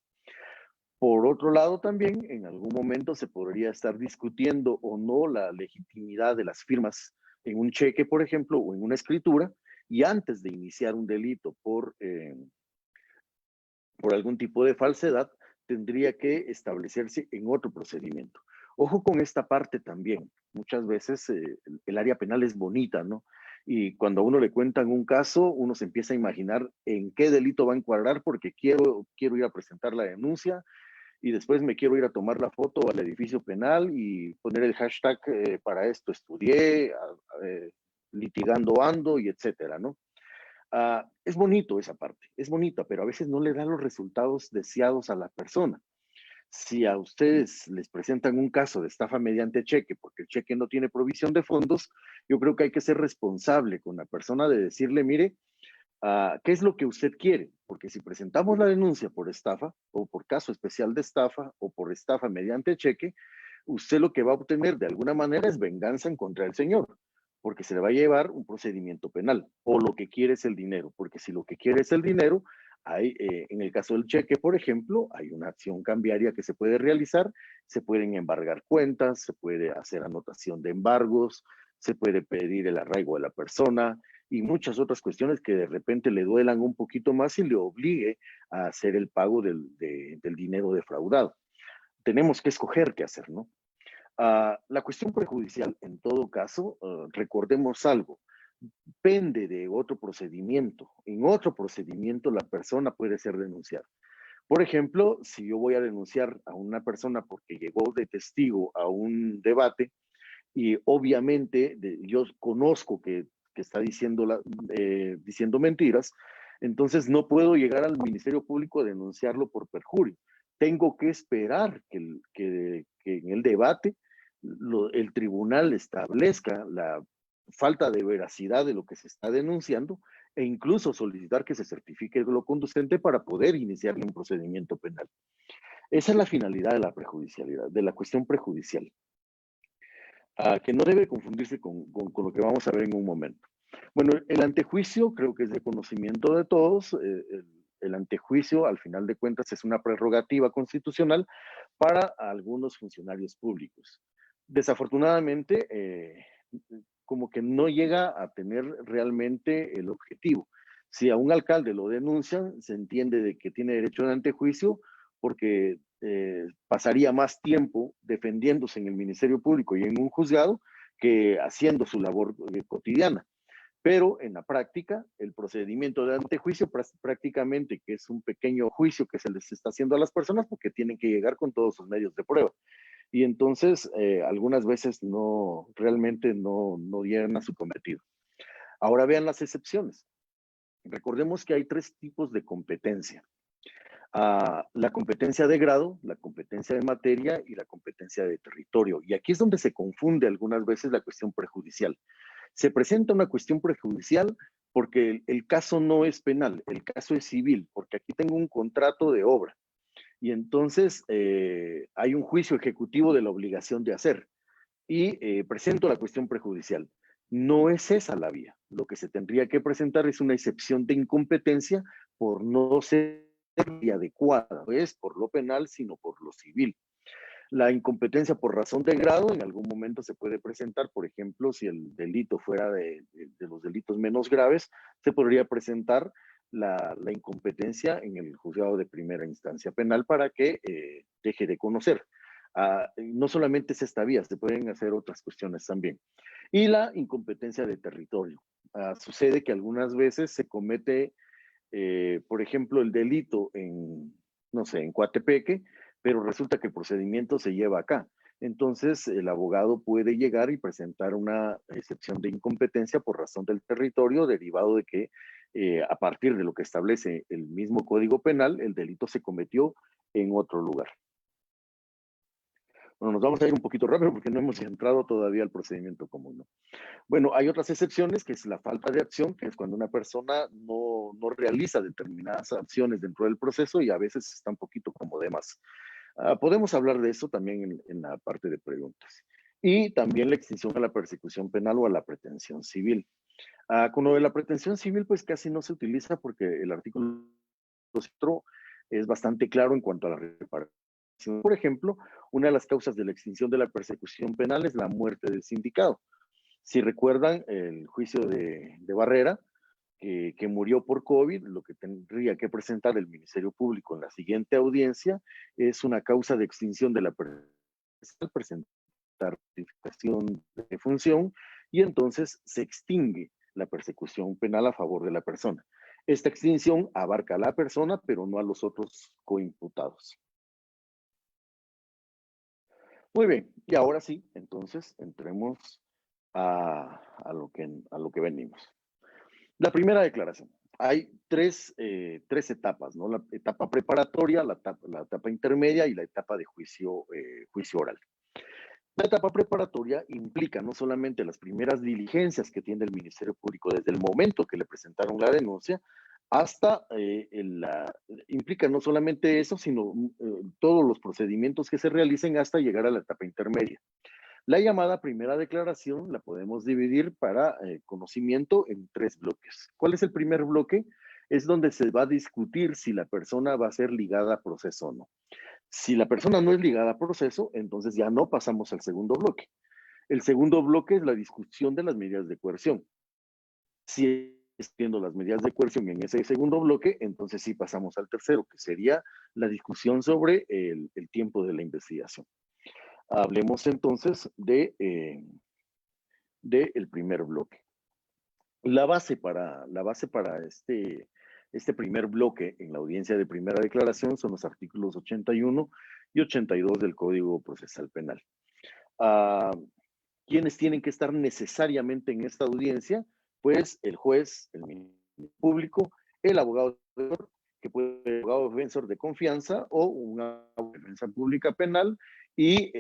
Por otro lado, también en algún momento se podría estar discutiendo o no la legitimidad de las firmas en un cheque, por ejemplo, o en una escritura, y antes de iniciar un delito por algún tipo de falsedad, tendría que establecerse en otro procedimiento. Ojo con esta parte también. Muchas veces el área penal es bonita, ¿no? Y cuando a uno le cuentan un caso, uno se empieza a imaginar en qué delito va a encuadrar porque quiero ir a presentar la denuncia y después me quiero ir a tomar la foto al edificio penal y poner el hashtag para esto estudié, litigando ando y etcétera, ¿no? Es bonito esa parte, es bonita, pero a veces no le da los resultados deseados a la persona. Si a ustedes les presentan un caso de estafa mediante cheque, porque el cheque no tiene provisión de fondos, yo creo que hay que ser responsable con la persona de decirle, mire, ¿qué es lo que usted quiere? Porque si presentamos la denuncia por estafa o por caso especial de estafa o por estafa mediante cheque, usted lo que va a obtener de alguna manera es venganza en contra del señor, porque se le va a llevar un procedimiento penal, o lo que quiere es el dinero, porque si lo que quiere es el dinero, hay, en el caso del cheque, por ejemplo, hay una acción cambiaria que se puede realizar, se pueden embargar cuentas, se puede hacer anotación de embargos, se puede pedir el arraigo de la persona y muchas otras cuestiones que de repente le duelan un poquito más y le obligue a hacer el pago del dinero defraudado. Tenemos que escoger qué hacer, ¿no? La cuestión prejudicial, en todo caso, recordemos algo, depende de otro procedimiento. En otro procedimiento la persona puede ser denunciada. Por ejemplo, si yo voy a denunciar a una persona porque llegó de testigo a un debate y obviamente yo conozco que está diciendo mentiras, entonces no puedo llegar al Ministerio Público a denunciarlo por perjurio. Tengo que esperar que en el debate el tribunal establezca la falta de veracidad de lo que se está denunciando e incluso solicitar que se certifique lo conducente para poder iniciar un procedimiento penal. Esa es la finalidad de la prejudicialidad, de la cuestión prejudicial, que no debe confundirse con lo que vamos a ver en un momento. Bueno, el antejuicio creo que es de conocimiento de todos. El antejuicio, al final de cuentas, es una prerrogativa constitucional para algunos funcionarios públicos. Desafortunadamente, como que no llega a tener realmente el objetivo. Si a un alcalde lo denuncian, se entiende de que tiene derecho de antejuicio porque pasaría más tiempo defendiéndose en el Ministerio Público y en un juzgado que haciendo su labor cotidiana. Pero en la práctica, el procedimiento de antejuicio prácticamente que es un pequeño juicio que se les está haciendo a las personas porque tienen que llegar con todos sus medios de prueba. Y entonces algunas veces realmente no llegan a su cometido. Ahora vean las excepciones. Recordemos que hay 3 tipos de competencia. La competencia de grado, la competencia de materia y la competencia de territorio. Y aquí es donde se confunde algunas veces la cuestión prejudicial. Se presenta una cuestión prejudicial porque el caso no es penal, el caso es civil, porque aquí tengo un contrato de obra. Y entonces hay un juicio ejecutivo de la obligación de hacer. Y presento la cuestión prejudicial. No es esa la vía. Lo que se tendría que presentar es una excepción de incompetencia por no ser adecuada, no es por lo penal, sino por lo civil. La incompetencia por razón de grado en algún momento se puede presentar, por ejemplo, si el delito fuera de los delitos menos graves, se podría presentar la incompetencia en el juzgado de primera instancia penal para que deje de conocer. No solamente es esta vía, se pueden hacer otras cuestiones también. Y la incompetencia de territorio. Sucede que algunas veces se comete, por ejemplo, el delito no sé, en Coatepeque, pero resulta que el procedimiento se lleva acá. Entonces, el abogado puede llegar y presentar una excepción de incompetencia por razón del territorio, derivado de que a partir de lo que establece el mismo Código Penal, el delito se cometió en otro lugar. Bueno, nos vamos a ir un poquito rápido porque no hemos entrado todavía al procedimiento común, ¿no? Bueno, hay otras excepciones, que es la falta de acción, que es cuando una persona no realiza determinadas acciones dentro del proceso y a veces está un poquito como de más. Podemos hablar de eso también en la parte de preguntas. Y también la extinción a la persecución penal o a la pretensión civil. Con lo de la pretensión civil, pues casi no se utiliza porque el artículo 4 es bastante claro en cuanto a la reparación. Por ejemplo, una de las causas de la extinción de la persecución penal es la muerte del sindicado. Si recuerdan el juicio de Barrera, que murió por COVID, lo que tendría que presentar el Ministerio Público en la siguiente audiencia es una causa de extinción de la persecución, presentar justificación de función y entonces se extingue la persecución penal a favor de la persona. Esta extinción abarca a la persona, pero no a los otros coimputados. Muy bien, y ahora sí, entonces entremos a lo que venimos. La primera declaración. Hay tres etapas, ¿no? La etapa preparatoria, la etapa intermedia y la etapa de juicio oral. La etapa preparatoria implica no solamente las primeras diligencias que tiene el Ministerio Público desde el momento que le presentaron la denuncia, hasta implica no solamente eso, sino todos los procedimientos que se realicen hasta llegar a la etapa intermedia. La llamada primera declaración la podemos dividir para conocimiento en 3 bloques. ¿Cuál es el primer bloque? Es donde se va a discutir si la persona va a ser ligada a proceso o no. Si la persona no es ligada a proceso, entonces ya no pasamos al segundo bloque. El segundo bloque es la discusión de las medidas de coerción. Si viendo las medidas de coerción en ese segundo bloque, entonces sí pasamos al tercero, que sería la discusión sobre el tiempo de la investigación. Hablemos entonces de el primer bloque. La base para este primer bloque en la audiencia de primera declaración son los artículos 81 y 82 del Código Procesal Penal. ¿Quiénes tienen que estar necesariamente en esta audiencia? Pues el juez, el Ministerio Público, el abogado que puede ser abogado defensor de confianza o una defensa pública penal y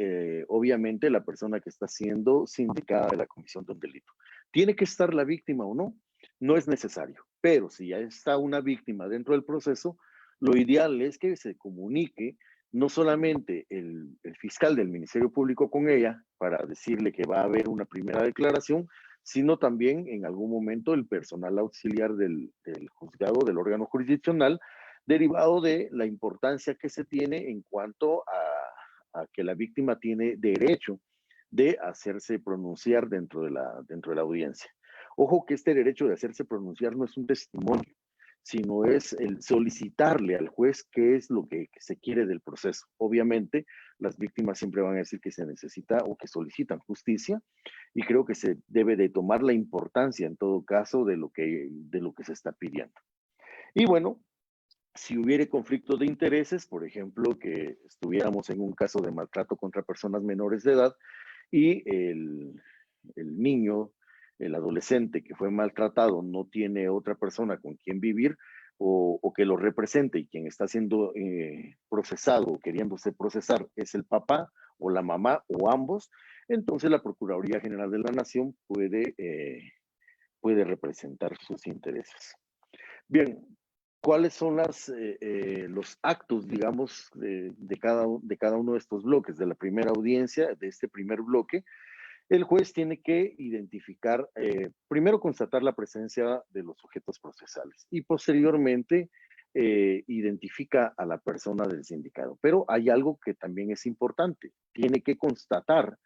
obviamente la persona que está siendo sindicada de la comisión de un delito. ¿Tiene que estar la víctima o no? No es necesario, pero si ya está una víctima dentro del proceso, lo ideal es que se comunique no solamente el fiscal del Ministerio Público con ella para decirle que va a haber una primera declaración, sino también en algún momento el personal auxiliar del juzgado, del órgano jurisdiccional, derivado de la importancia que se tiene en cuanto a que la víctima tiene derecho de hacerse pronunciar dentro de la audiencia. Ojo que este derecho de hacerse pronunciar no es un testimonio, sino es el solicitarle al juez qué es lo que se quiere del proceso. Obviamente, las víctimas siempre van a decir que se necesita o que solicitan justicia, y creo que se debe de tomar la importancia en todo caso de lo que se está pidiendo. Y bueno, si hubiere conflicto de intereses, por ejemplo, que estuviéramos en un caso de maltrato contra personas menores de edad y el niño, el adolescente que fue maltratado no tiene otra persona con quien vivir o que lo represente y quien está siendo procesado o queriéndose procesar es el papá o la mamá o ambos, entonces la Procuraduría General de la Nación puede representar sus intereses. Bien, ¿cuáles son los actos, digamos, de cada uno de estos bloques? De la primera audiencia, de este primer bloque, el juez tiene que identificar, primero constatar la presencia de los sujetos procesales y posteriormente identifica a la persona del sindicado. Pero hay algo que también es importante, tiene que constatar,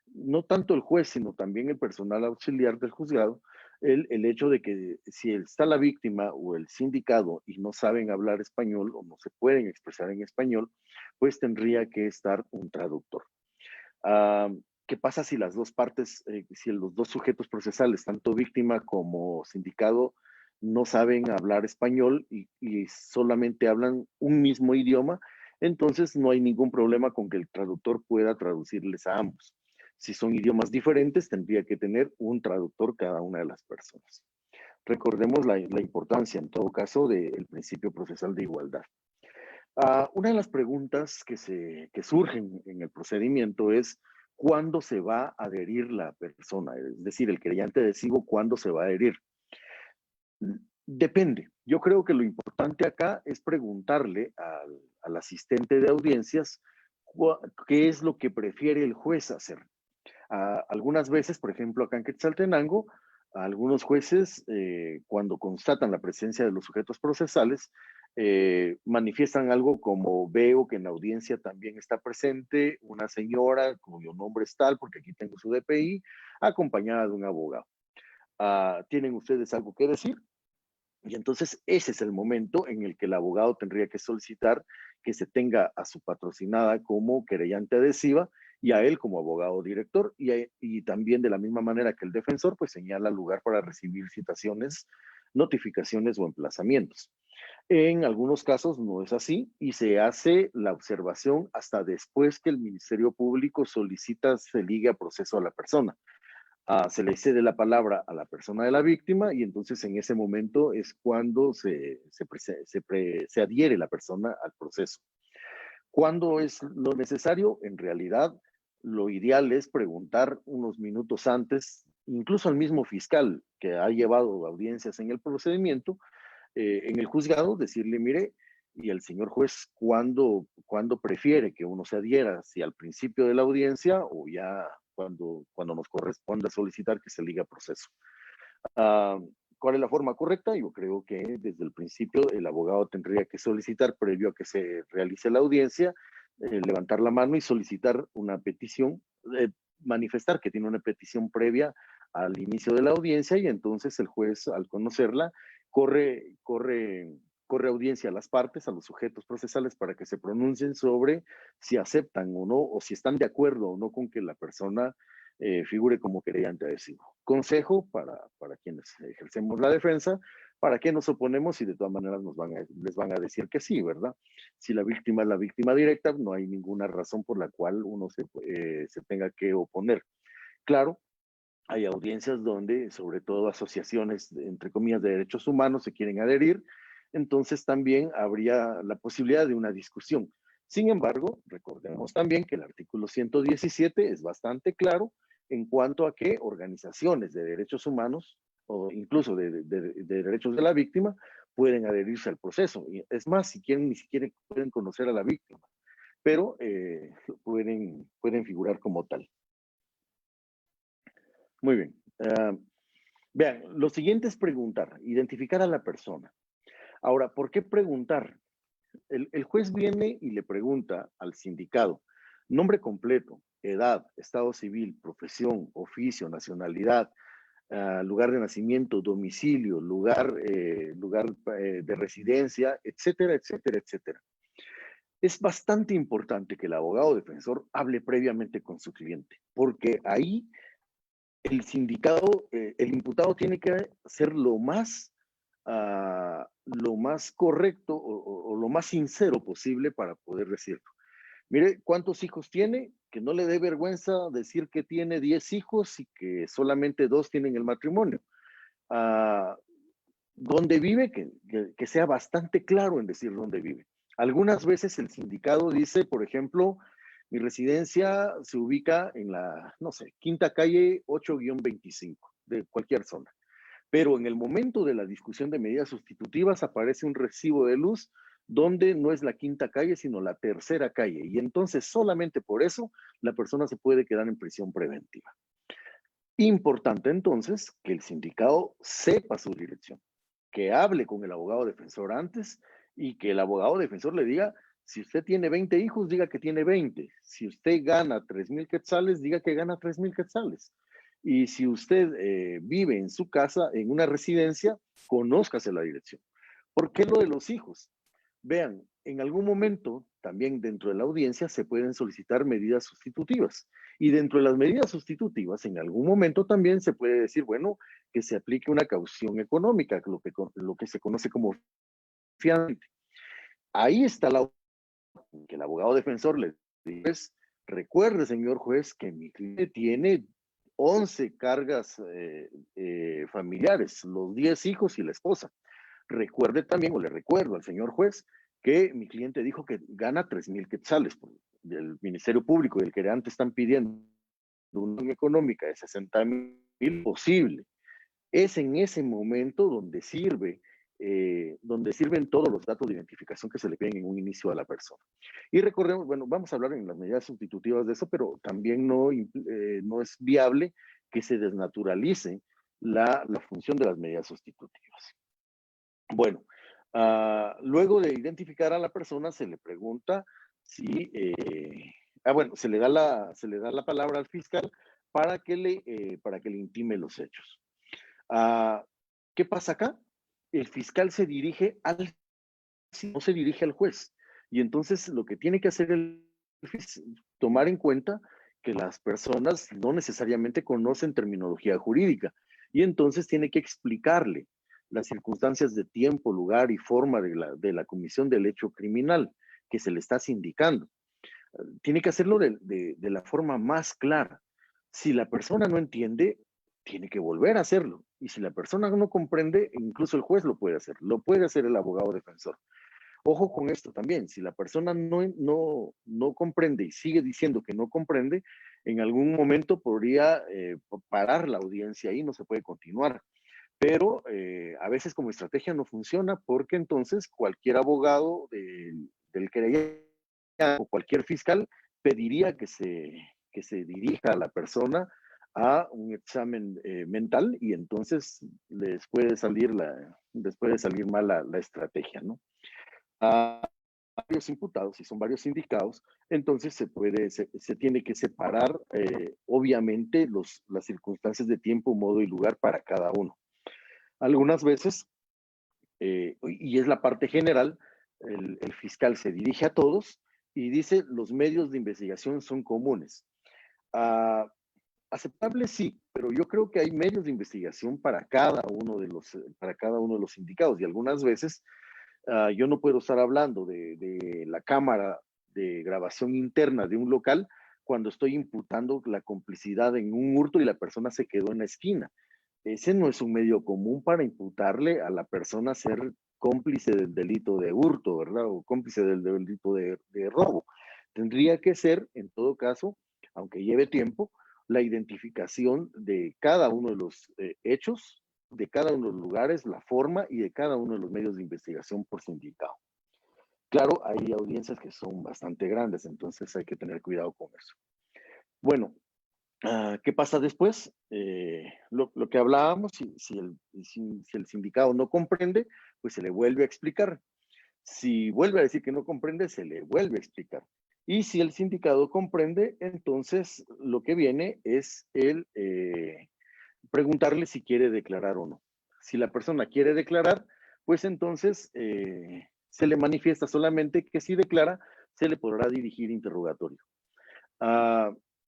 no tanto el juez, sino también el personal auxiliar del juzgado, el hecho de que si está la víctima o el sindicado y no saben hablar español o no se pueden expresar en español, pues tendría que estar un traductor. ¿Qué pasa si las dos partes, si los dos sujetos procesales, tanto víctima como sindicado, no saben hablar español y solamente hablan un mismo idioma? Entonces no hay ningún problema con que el traductor pueda traducirles a ambos. Si son idiomas diferentes, tendría que tener un traductor cada una de las personas. Recordemos la importancia, en todo caso, del principio procesal de igualdad. Una de las preguntas que surgen en el procedimiento es ¿cuándo se va a adherir la persona? Es decir, el querellante decide cuándo se va a adherir. Depende. Yo creo que lo importante acá es preguntarle al asistente de audiencias qué es lo que prefiere el juez hacer. Algunas veces, por ejemplo, acá en Quetzaltenango, Algunos jueces, cuando constatan la presencia de los sujetos procesales, manifiestan algo como: veo que en la audiencia también está presente una señora cuyo nombre es tal, porque aquí tengo su DPI, acompañada de un abogado. ¿Tienen ustedes algo que decir? Y entonces ese es el momento en el que el abogado tendría que solicitar que se tenga a su patrocinada como querellante adhesiva y a él como abogado director, y también de la misma manera que el defensor, pues señala lugar para recibir citaciones, notificaciones o emplazamientos. En algunos casos no es así y se hace la observación hasta después que el Ministerio Público solicita se ligue a proceso a la persona. Se le cede la palabra a la persona de la víctima y entonces en ese momento es cuando se adhiere la persona al proceso. ¿Cuándo es lo necesario? En realidad, lo ideal es preguntar unos minutos antes, incluso al mismo fiscal que ha llevado audiencias en el procedimiento, en el juzgado, decirle: mire, y el señor juez, ¿cuándo prefiere que uno se adhiera? ¿Si al principio de la audiencia o ya cuando nos corresponda solicitar que se ligue a proceso? ¿Cuál es la forma correcta? Yo creo que desde el principio el abogado tendría que solicitar, previo a que se realice la audiencia, levantar la mano y solicitar una petición, manifestar que tiene una petición previa al inicio de la audiencia, y entonces el juez, al conocerla, corre audiencia a las partes, a los sujetos procesales, para que se pronuncien sobre si aceptan o no, o si están de acuerdo o no con que la persona figure como querellante adhesivo. Consejo para quienes ejercemos la defensa: ¿para qué nos oponemos si de todas maneras les van a decir que sí, verdad? Si la víctima es la víctima directa, no hay ninguna razón por la cual uno se tenga que oponer. Claro, hay audiencias donde, sobre todo asociaciones, entre comillas, de derechos humanos se quieren adherir, entonces también habría la posibilidad de una discusión. Sin embargo, recordemos también que el artículo 117 es bastante claro en cuanto a que organizaciones de derechos humanos o incluso de derechos de la víctima pueden adherirse al proceso. Y es más, si quieren, ni siquiera pueden conocer a la víctima, pero pueden figurar como tal. Muy bien. Vean, lo siguiente es preguntar, identificar a la persona. Ahora, ¿por qué preguntar? El juez viene y le pregunta al sindicado: nombre completo, edad, estado civil, profesión, oficio, nacionalidad, lugar de nacimiento, domicilio, lugar de residencia, etcétera, etcétera, etcétera. Es bastante importante que el abogado defensor hable previamente con su cliente, porque ahí el sindicado, el imputado tiene que ser lo más correcto o lo más sincero posible para poder decirlo. Mire, ¿cuántos hijos tiene? Que no le dé vergüenza decir que tiene 10 hijos y que solamente 2 tienen el matrimonio. ¿Dónde vive? Que sea bastante claro en decir dónde vive. Algunas veces el sindicado dice, por ejemplo: mi residencia se ubica en la, no sé, Quinta Calle 8-25 de cualquier zona. Pero en el momento de la discusión de medidas sustitutivas aparece un recibo de luz donde no es la Quinta Calle, sino la Tercera Calle. Y entonces solamente por eso la persona se puede quedar en prisión preventiva. Importante entonces que el sindicado sepa su dirección, que hable con el abogado defensor antes y que el abogado defensor le diga: si usted tiene 20 hijos, diga que tiene 20. Si usted gana 3,000 quetzales, diga que gana 3,000 quetzales. Y si usted vive en su casa, en una residencia, conózcase la dirección. ¿Por qué lo de los hijos? Vean, en algún momento, también dentro de la audiencia, se pueden solicitar medidas sustitutivas. Y dentro de las medidas sustitutivas, en algún momento también se puede decir, bueno, que se aplique una caución económica, lo que se conoce como fianza. Ahí está que el abogado defensor le dice: recuerde, señor juez, que mi cliente tiene 11 cargas familiares, los 10 hijos y la esposa. Recuerde también, o le recuerdo al señor juez, que mi cliente dijo que gana 3,000 quetzales. El Ministerio Público y el querellante están pidiendo una económica de 60,000 posible. Es en ese momento donde sirven todos los datos de identificación que se le piden en un inicio a la persona. Y recordemos, bueno, vamos a hablar en las medidas sustitutivas de eso, pero también no es viable que se desnaturalice la función de las medidas sustitutivas. Bueno, luego de identificar a la persona, se le pregunta si, bueno, se le da la palabra al fiscal para que le intime los hechos. ¿Qué pasa acá? El fiscal se dirige no se dirige al juez. Y entonces lo que tiene que hacer el juez es tomar en cuenta que las personas no necesariamente conocen terminología jurídica. Y entonces tiene que explicarle las circunstancias de tiempo, lugar y forma de la comisión del hecho criminal que se le está indicando. Tiene que hacerlo de la forma más clara. Si la persona no entiende, tiene que volver a hacerlo. Y si la persona no comprende, incluso el juez lo puede hacer el abogado defensor. Ojo con esto también, si la persona no comprende y sigue diciendo que no comprende, en algún momento podría parar la audiencia y no se puede continuar. Pero a veces como estrategia no funciona porque entonces cualquier abogado del querellante o cualquier fiscal pediría que se dirija a la persona a un examen mental y entonces les puede salir mal la estrategia, ¿no? A varios imputados, si son varios indicados, entonces se tiene que separar obviamente las circunstancias de tiempo, modo y lugar para cada uno. Algunas veces, y es la parte general, el fiscal se dirige a todos y dice los medios de investigación son comunes. Aceptable sí, pero yo creo que hay medios de investigación para cada uno de los indicados y algunas veces yo no puedo estar hablando de la cámara de grabación interna de un local cuando estoy imputando la complicidad en un hurto y la persona se quedó en la esquina. Ese no es un medio común para imputarle a la persona ser cómplice del delito de hurto, ¿verdad? O cómplice del delito de robo. Tendría que ser, en todo caso, aunque lleve tiempo, la identificación de cada uno de los hechos, de cada uno de los lugares, la forma y de cada uno de los medios de investigación por sindicado. Claro, hay audiencias que son bastante grandes, entonces hay que tener cuidado con eso. Bueno, ¿qué pasa después? Lo que hablábamos, si el sindicado no comprende, pues se le vuelve a explicar. Si vuelve a decir que no comprende, se le vuelve a explicar. Y si el sindicado comprende, entonces lo que viene es el preguntarle si quiere declarar o no. Si la persona quiere declarar, pues entonces se le manifiesta solamente que si declara, se le podrá dirigir interrogatorio.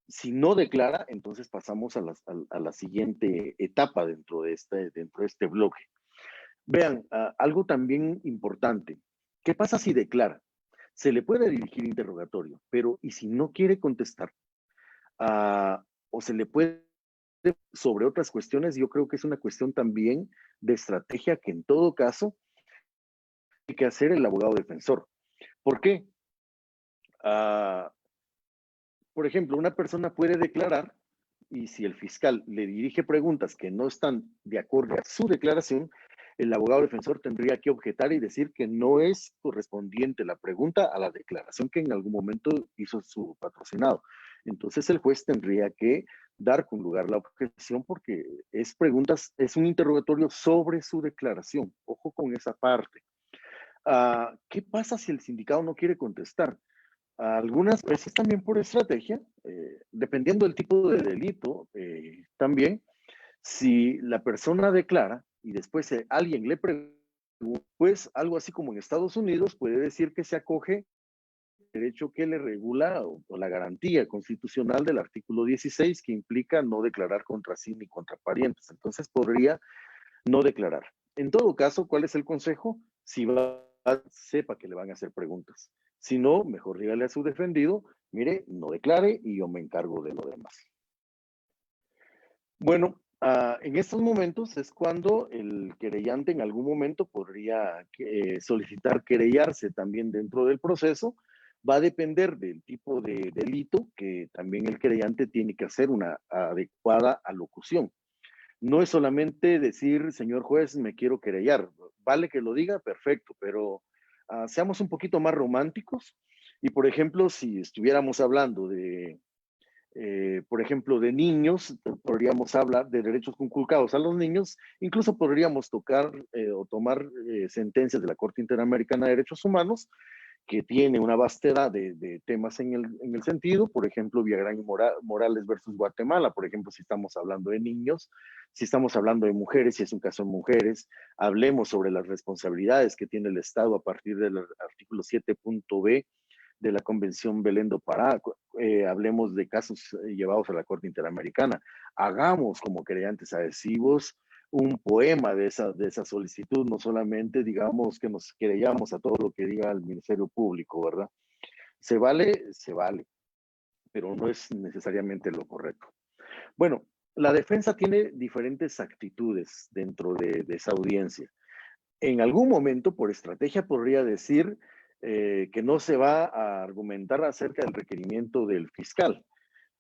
Si no declara, entonces pasamos a la siguiente etapa dentro de este bloque. Vean, algo también importante. ¿Qué pasa si declara? Se le puede dirigir interrogatorio, pero ¿y si no quiere contestar? O se le puede sobre otras cuestiones, yo creo que es una cuestión también de estrategia que en todo caso hay que hacer el abogado defensor. ¿Por qué? Por ejemplo, una persona puede declarar y si el fiscal le dirige preguntas que no están de acuerdo a su declaración, el abogado defensor tendría que objetar y decir que no es correspondiente la pregunta a la declaración que en algún momento hizo su patrocinado. Entonces el juez tendría que dar con lugar la objeción porque es un interrogatorio sobre su declaración. Ojo con esa parte. ¿Qué pasa si el sindicado no quiere contestar? Algunas veces también por estrategia, dependiendo del tipo de delito, también, si la persona declara y después alguien le pregunta, pues algo así como en Estados Unidos puede decir que se acoge el derecho que le regula o la garantía constitucional del artículo 16 que implica no declarar contra sí ni contra parientes. Entonces podría no declarar. En todo caso, ¿cuál es el consejo? Si sepa que le van a hacer preguntas. Si no, mejor dígale a su defendido, mire, no declare y yo me encargo de lo demás. Bueno, en estos momentos es cuando el querellante en algún momento podría solicitar querellarse también dentro del proceso. Va a depender del tipo de delito que también el querellante tiene que hacer una adecuada alocución. No es solamente decir, señor juez, me quiero querellar. Vale que lo diga, perfecto, pero seamos un poquito más románticos. Y, por ejemplo, si estuviéramos hablando de por ejemplo, de niños, podríamos hablar de derechos conculcados a los niños, incluso podríamos tocar o tomar sentencias de la Corte Interamericana de Derechos Humanos, que tiene una vastedad de temas en el sentido, por ejemplo, Villagrán y Morales versus Guatemala, por ejemplo, si estamos hablando de niños, si estamos hablando de mujeres, si es un caso de mujeres, hablemos sobre las responsabilidades que tiene el Estado a partir del artículo 7.b de la Convención Belén do Pará, hablemos de casos llevados a la Corte Interamericana, hagamos como querellantes adhesivos un poema de esa solicitud, no solamente digamos que nos querellamos a todo lo que diga el Ministerio Público, ¿verdad? Se vale, pero no es necesariamente lo correcto. Bueno, la defensa tiene diferentes actitudes dentro de esa audiencia. En algún momento, por estrategia, podría decir que no se va a argumentar acerca del requerimiento del fiscal.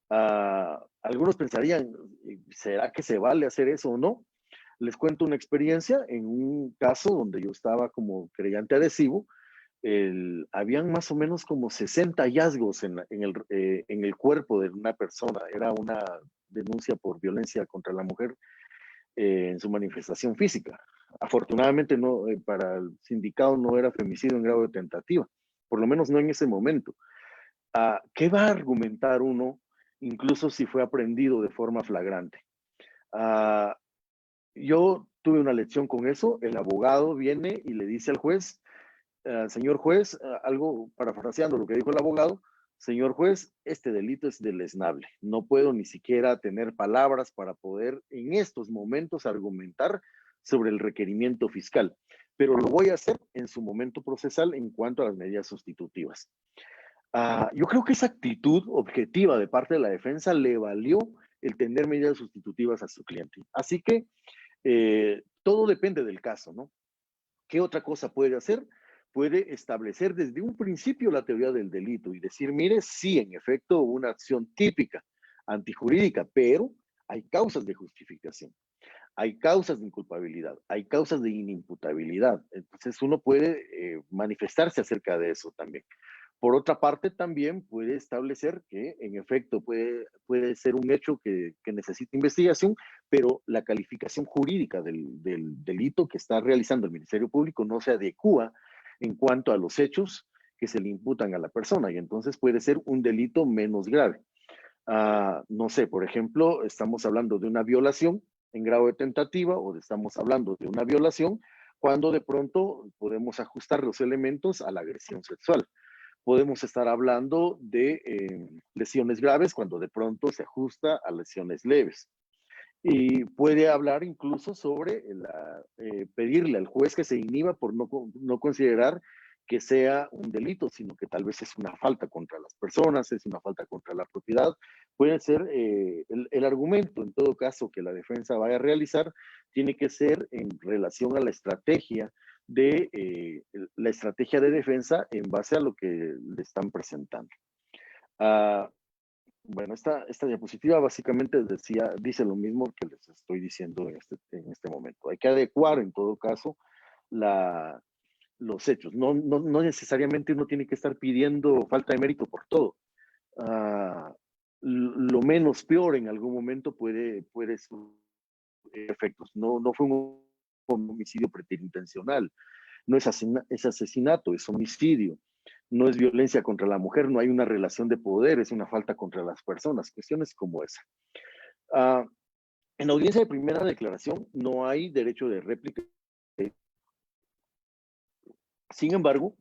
Algunos pensarían, ¿será que se vale hacer eso o no? Les cuento una experiencia en un caso donde yo estaba como creyente adhesivo. Habían más o menos como 60 hallazgos en el cuerpo de una persona. Era una denuncia por violencia contra la mujer en su manifestación física. Afortunadamente no, para el sindicado no era femicidio en grado de tentativa, por lo menos no en ese momento. ¿Qué va a argumentar uno, incluso si fue aprehendido de forma flagrante? Yo tuve una lección con eso. El abogado viene y le dice al juez, señor juez, algo parafraseando lo que dijo el abogado, señor juez, este delito es deleznable. No puedo ni siquiera tener palabras para poder en estos momentos argumentar sobre el requerimiento fiscal, pero lo voy a hacer en su momento procesal en cuanto a las medidas sustitutivas. Yo creo que esa actitud objetiva de parte de la defensa le valió el tener medidas sustitutivas a su cliente. Así que todo depende del caso, ¿no? ¿Qué otra cosa puede hacer? Puede establecer desde un principio la teoría del delito y decir, mire, sí, en efecto, una acción típica, antijurídica, pero hay causas de justificación, hay causas de inculpabilidad, hay causas de inimputabilidad. Entonces uno puede manifestarse acerca de eso también. Por otra parte, también puede establecer que, en efecto, puede ser un hecho que necesita investigación, pero la calificación jurídica del delito que está realizando el Ministerio Público no se adecúa en cuanto a los hechos que se le imputan a la persona, y entonces puede ser un delito menos grave. No sé, por ejemplo, estamos hablando de una violación en grado de tentativa o estamos hablando de una violación cuando de pronto podemos ajustar los elementos a la agresión sexual. Podemos estar hablando de lesiones graves cuando de pronto se ajusta a lesiones leves. Y puede hablar incluso sobre pedirle al juez que se inhiba por no considerar que sea un delito, sino que tal vez es una falta contra las personas, es una falta contra la propiedad. Puede ser el argumento, en todo caso, que la defensa vaya a realizar, tiene que ser en relación a la estrategia de defensa en base a lo que le están presentando. Bueno, esta diapositiva básicamente dice lo mismo que les estoy diciendo en este momento. Hay que adecuar en todo caso los hechos. No necesariamente uno tiene que estar pidiendo falta de mérito por todo. Lo menos peor en algún momento puede ser efectos. No fue un homicidio preterintencional, no es asesinato, es homicidio, no es violencia contra la mujer, no hay una relación de poder, es una falta contra las personas, cuestiones como esa. En audiencia de primera declaración no hay derecho de réplica. Sin embargo,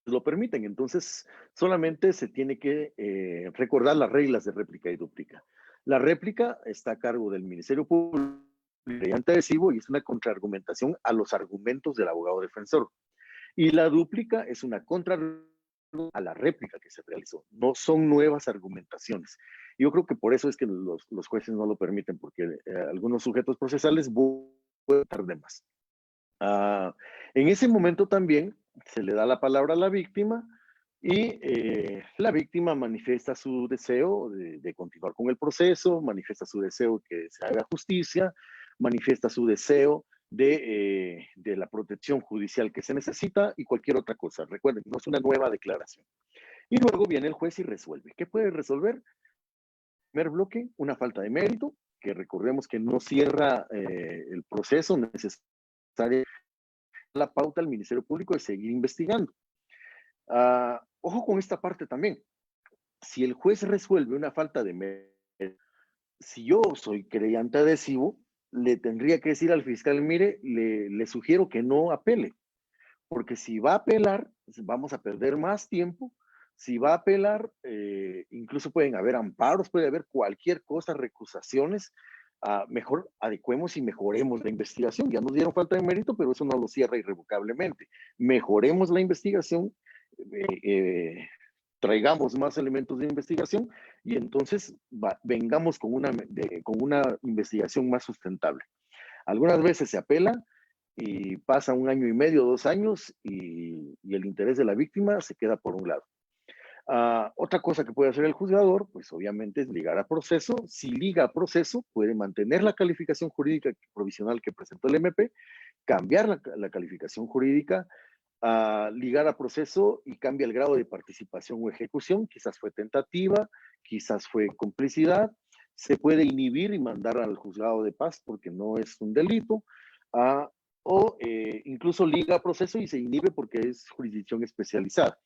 lo permiten, entonces solamente se tiene que recordar las reglas de réplica y dúplica. La réplica está a cargo del Ministerio Público adhesivo y es una contraargumentación a los argumentos del abogado defensor. Y la dúplica es una contraargumentación a la réplica que se realizó. No son nuevas argumentaciones. Yo creo que por eso es que los jueces no lo permiten, porque algunos sujetos procesales pueden estar de más. En ese momento también se le da la palabra a la víctima y la víctima manifiesta su deseo de continuar con el proceso, manifiesta su deseo que se haga justicia, manifiesta su deseo de la protección judicial que se necesita y cualquier otra cosa. Recuerden, no es una nueva declaración. Y luego viene el juez y resuelve. ¿Qué puede resolver? primer bloque, una falta de mérito, que recordemos que no cierra el proceso necesario, la pauta al Ministerio Público de seguir investigando. Ojo con esta parte también. Si el juez resuelve una falta de mérito, si yo soy creyente adhesivo, le tendría que decir al fiscal, mire, le sugiero que no apele, porque si va a apelar, vamos a perder más tiempo. Si va a apelar, incluso pueden haber amparos, puede haber cualquier cosa, recusaciones. Mejor adecuemos y mejoremos la investigación. Ya nos dieron falta de mérito, pero eso no lo cierra irrevocablemente. Mejoremos la investigación, traigamos más elementos de investigación y entonces vengamos con una investigación más sustentable. Algunas veces se apela y pasa 1 año y medio, 2 años y el interés de la víctima se queda por un lado. Otra cosa que puede hacer el juzgador, pues obviamente es ligar a proceso. Si liga a proceso, puede mantener la calificación jurídica provisional que presentó el MP, cambiar la calificación jurídica, ligar a proceso y cambia el grado de participación o ejecución. Quizás fue tentativa, quizás fue complicidad. Se puede inhibir y mandar al juzgado de paz porque no es un delito. O incluso liga a proceso y se inhibe porque es jurisdicción especializada.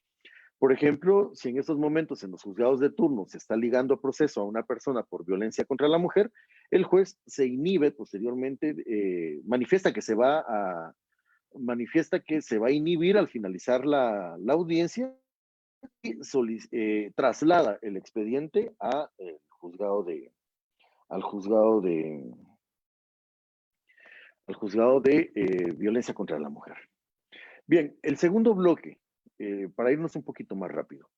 Por ejemplo, si en estos momentos en los juzgados de turno se está ligando a proceso a una persona por violencia contra la mujer, el juez se inhibe posteriormente, manifiesta que se va a inhibir al finalizar la audiencia y traslada el expediente al juzgado de violencia contra la mujer. Bien, el segundo bloque, para irnos un poquito más rápido.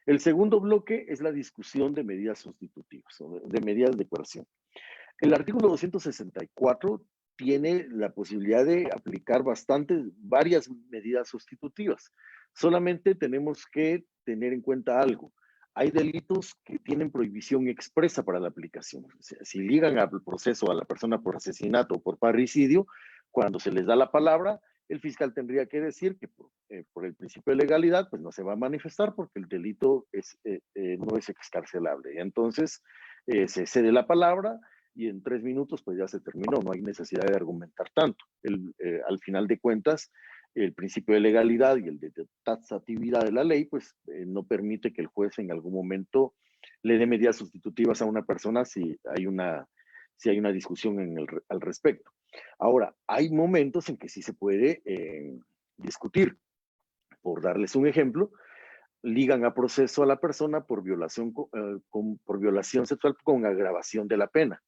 El segundo bloque es la discusión de medidas sustitutivas, de medidas de coerción. El artículo 264 tiene la posibilidad de aplicar varias medidas sustitutivas. Solamente tenemos que tener en cuenta algo. Hay delitos que tienen prohibición expresa para la aplicación. O sea, si ligan al proceso a la persona por asesinato o por parricidio, cuando se les da la palabra, el fiscal tendría que decir que por el principio de legalidad, pues no se va a manifestar porque el delito no es excarcelable. Entonces, se cede la palabra y en 3 minutos pues ya se terminó, no hay necesidad de argumentar tanto. Al final de cuentas, el principio de legalidad y el de taxatividad de la ley, pues no permite que el juez en algún momento le dé medidas sustitutivas a una persona si hay una discusión al respecto. Ahora, hay momentos en que sí se puede discutir. Por darles un ejemplo, ligan a proceso a la persona por violación sexual con agravación de la pena.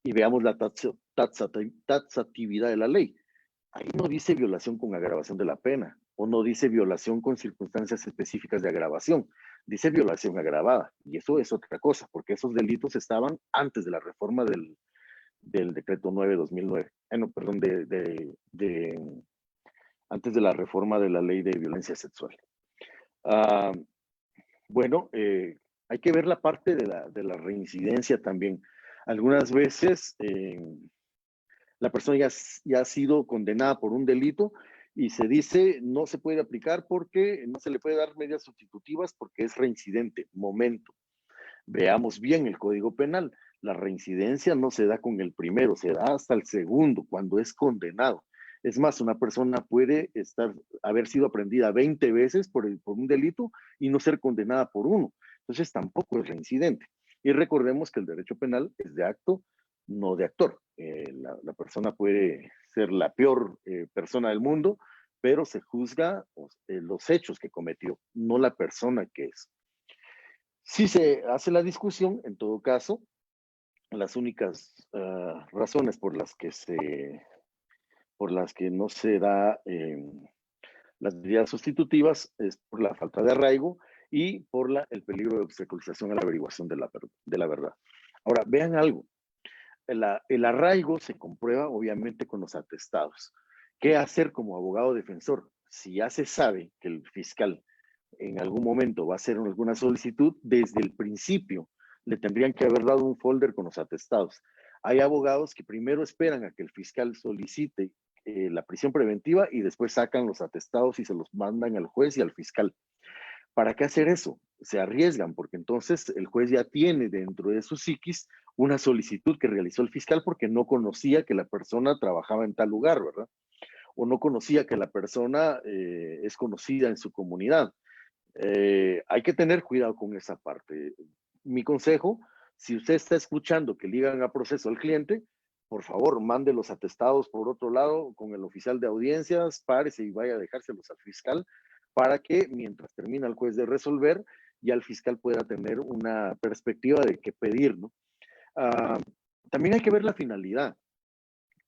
Y veamos la taxatividad de la ley. Ahí no dice violación con agravación de la pena, o no dice violación con circunstancias específicas de agravación, dice violación agravada. Y eso es otra cosa, porque esos delitos estaban antes de la reforma del decreto 9/2009. Perdón, antes de la reforma de la ley de violencia sexual. Bueno, hay que ver la parte de la reincidencia también. Algunas veces la persona ya ha sido condenada por un delito y se dice no se puede aplicar porque no se le puede dar medidas sustitutivas porque es reincidente. Momento. Veamos bien el Código Penal. La reincidencia no se da con el primero, se da hasta el segundo, cuando es condenado. Es más, una persona puede haber sido aprendida 20 veces por un delito y no ser condenada por uno. Entonces tampoco es reincidente. Y recordemos que el derecho penal es de acto, no de actor. La persona puede ser la peor persona del mundo, pero se juzga los hechos que cometió, no la persona que es. Si se hace la discusión, en todo caso, las únicas razones por las que no se da las medidas sustitutivas es por la falta de arraigo y por el peligro de obstaculización a la averiguación de la verdad. Ahora, vean algo. El arraigo se comprueba obviamente con los atestados. ¿Qué hacer como abogado defensor? Si ya se sabe que el fiscal en algún momento va a hacer alguna solicitud, desde el principio le tendrían que haber dado un folder con los atestados. Hay abogados que primero esperan a que el fiscal solicite la prisión preventiva y después sacan los atestados y se los mandan al juez y al fiscal. ¿Para qué hacer eso? Se arriesgan porque entonces el juez ya tiene dentro de su psiquis una solicitud que realizó el fiscal porque no conocía que la persona trabajaba en tal lugar, ¿verdad? O no conocía que la persona es conocida en su comunidad. Hay que tener cuidado con esa parte. Mi consejo, si usted está escuchando que ligan a proceso al cliente, por favor, mande los atestados por otro lado con el oficial de audiencias, párese y vaya a dejárselos al fiscal para que mientras termina el juez de resolver, ya el fiscal pueda tener una perspectiva de qué pedir, ¿no? Ah, también hay que ver la finalidad.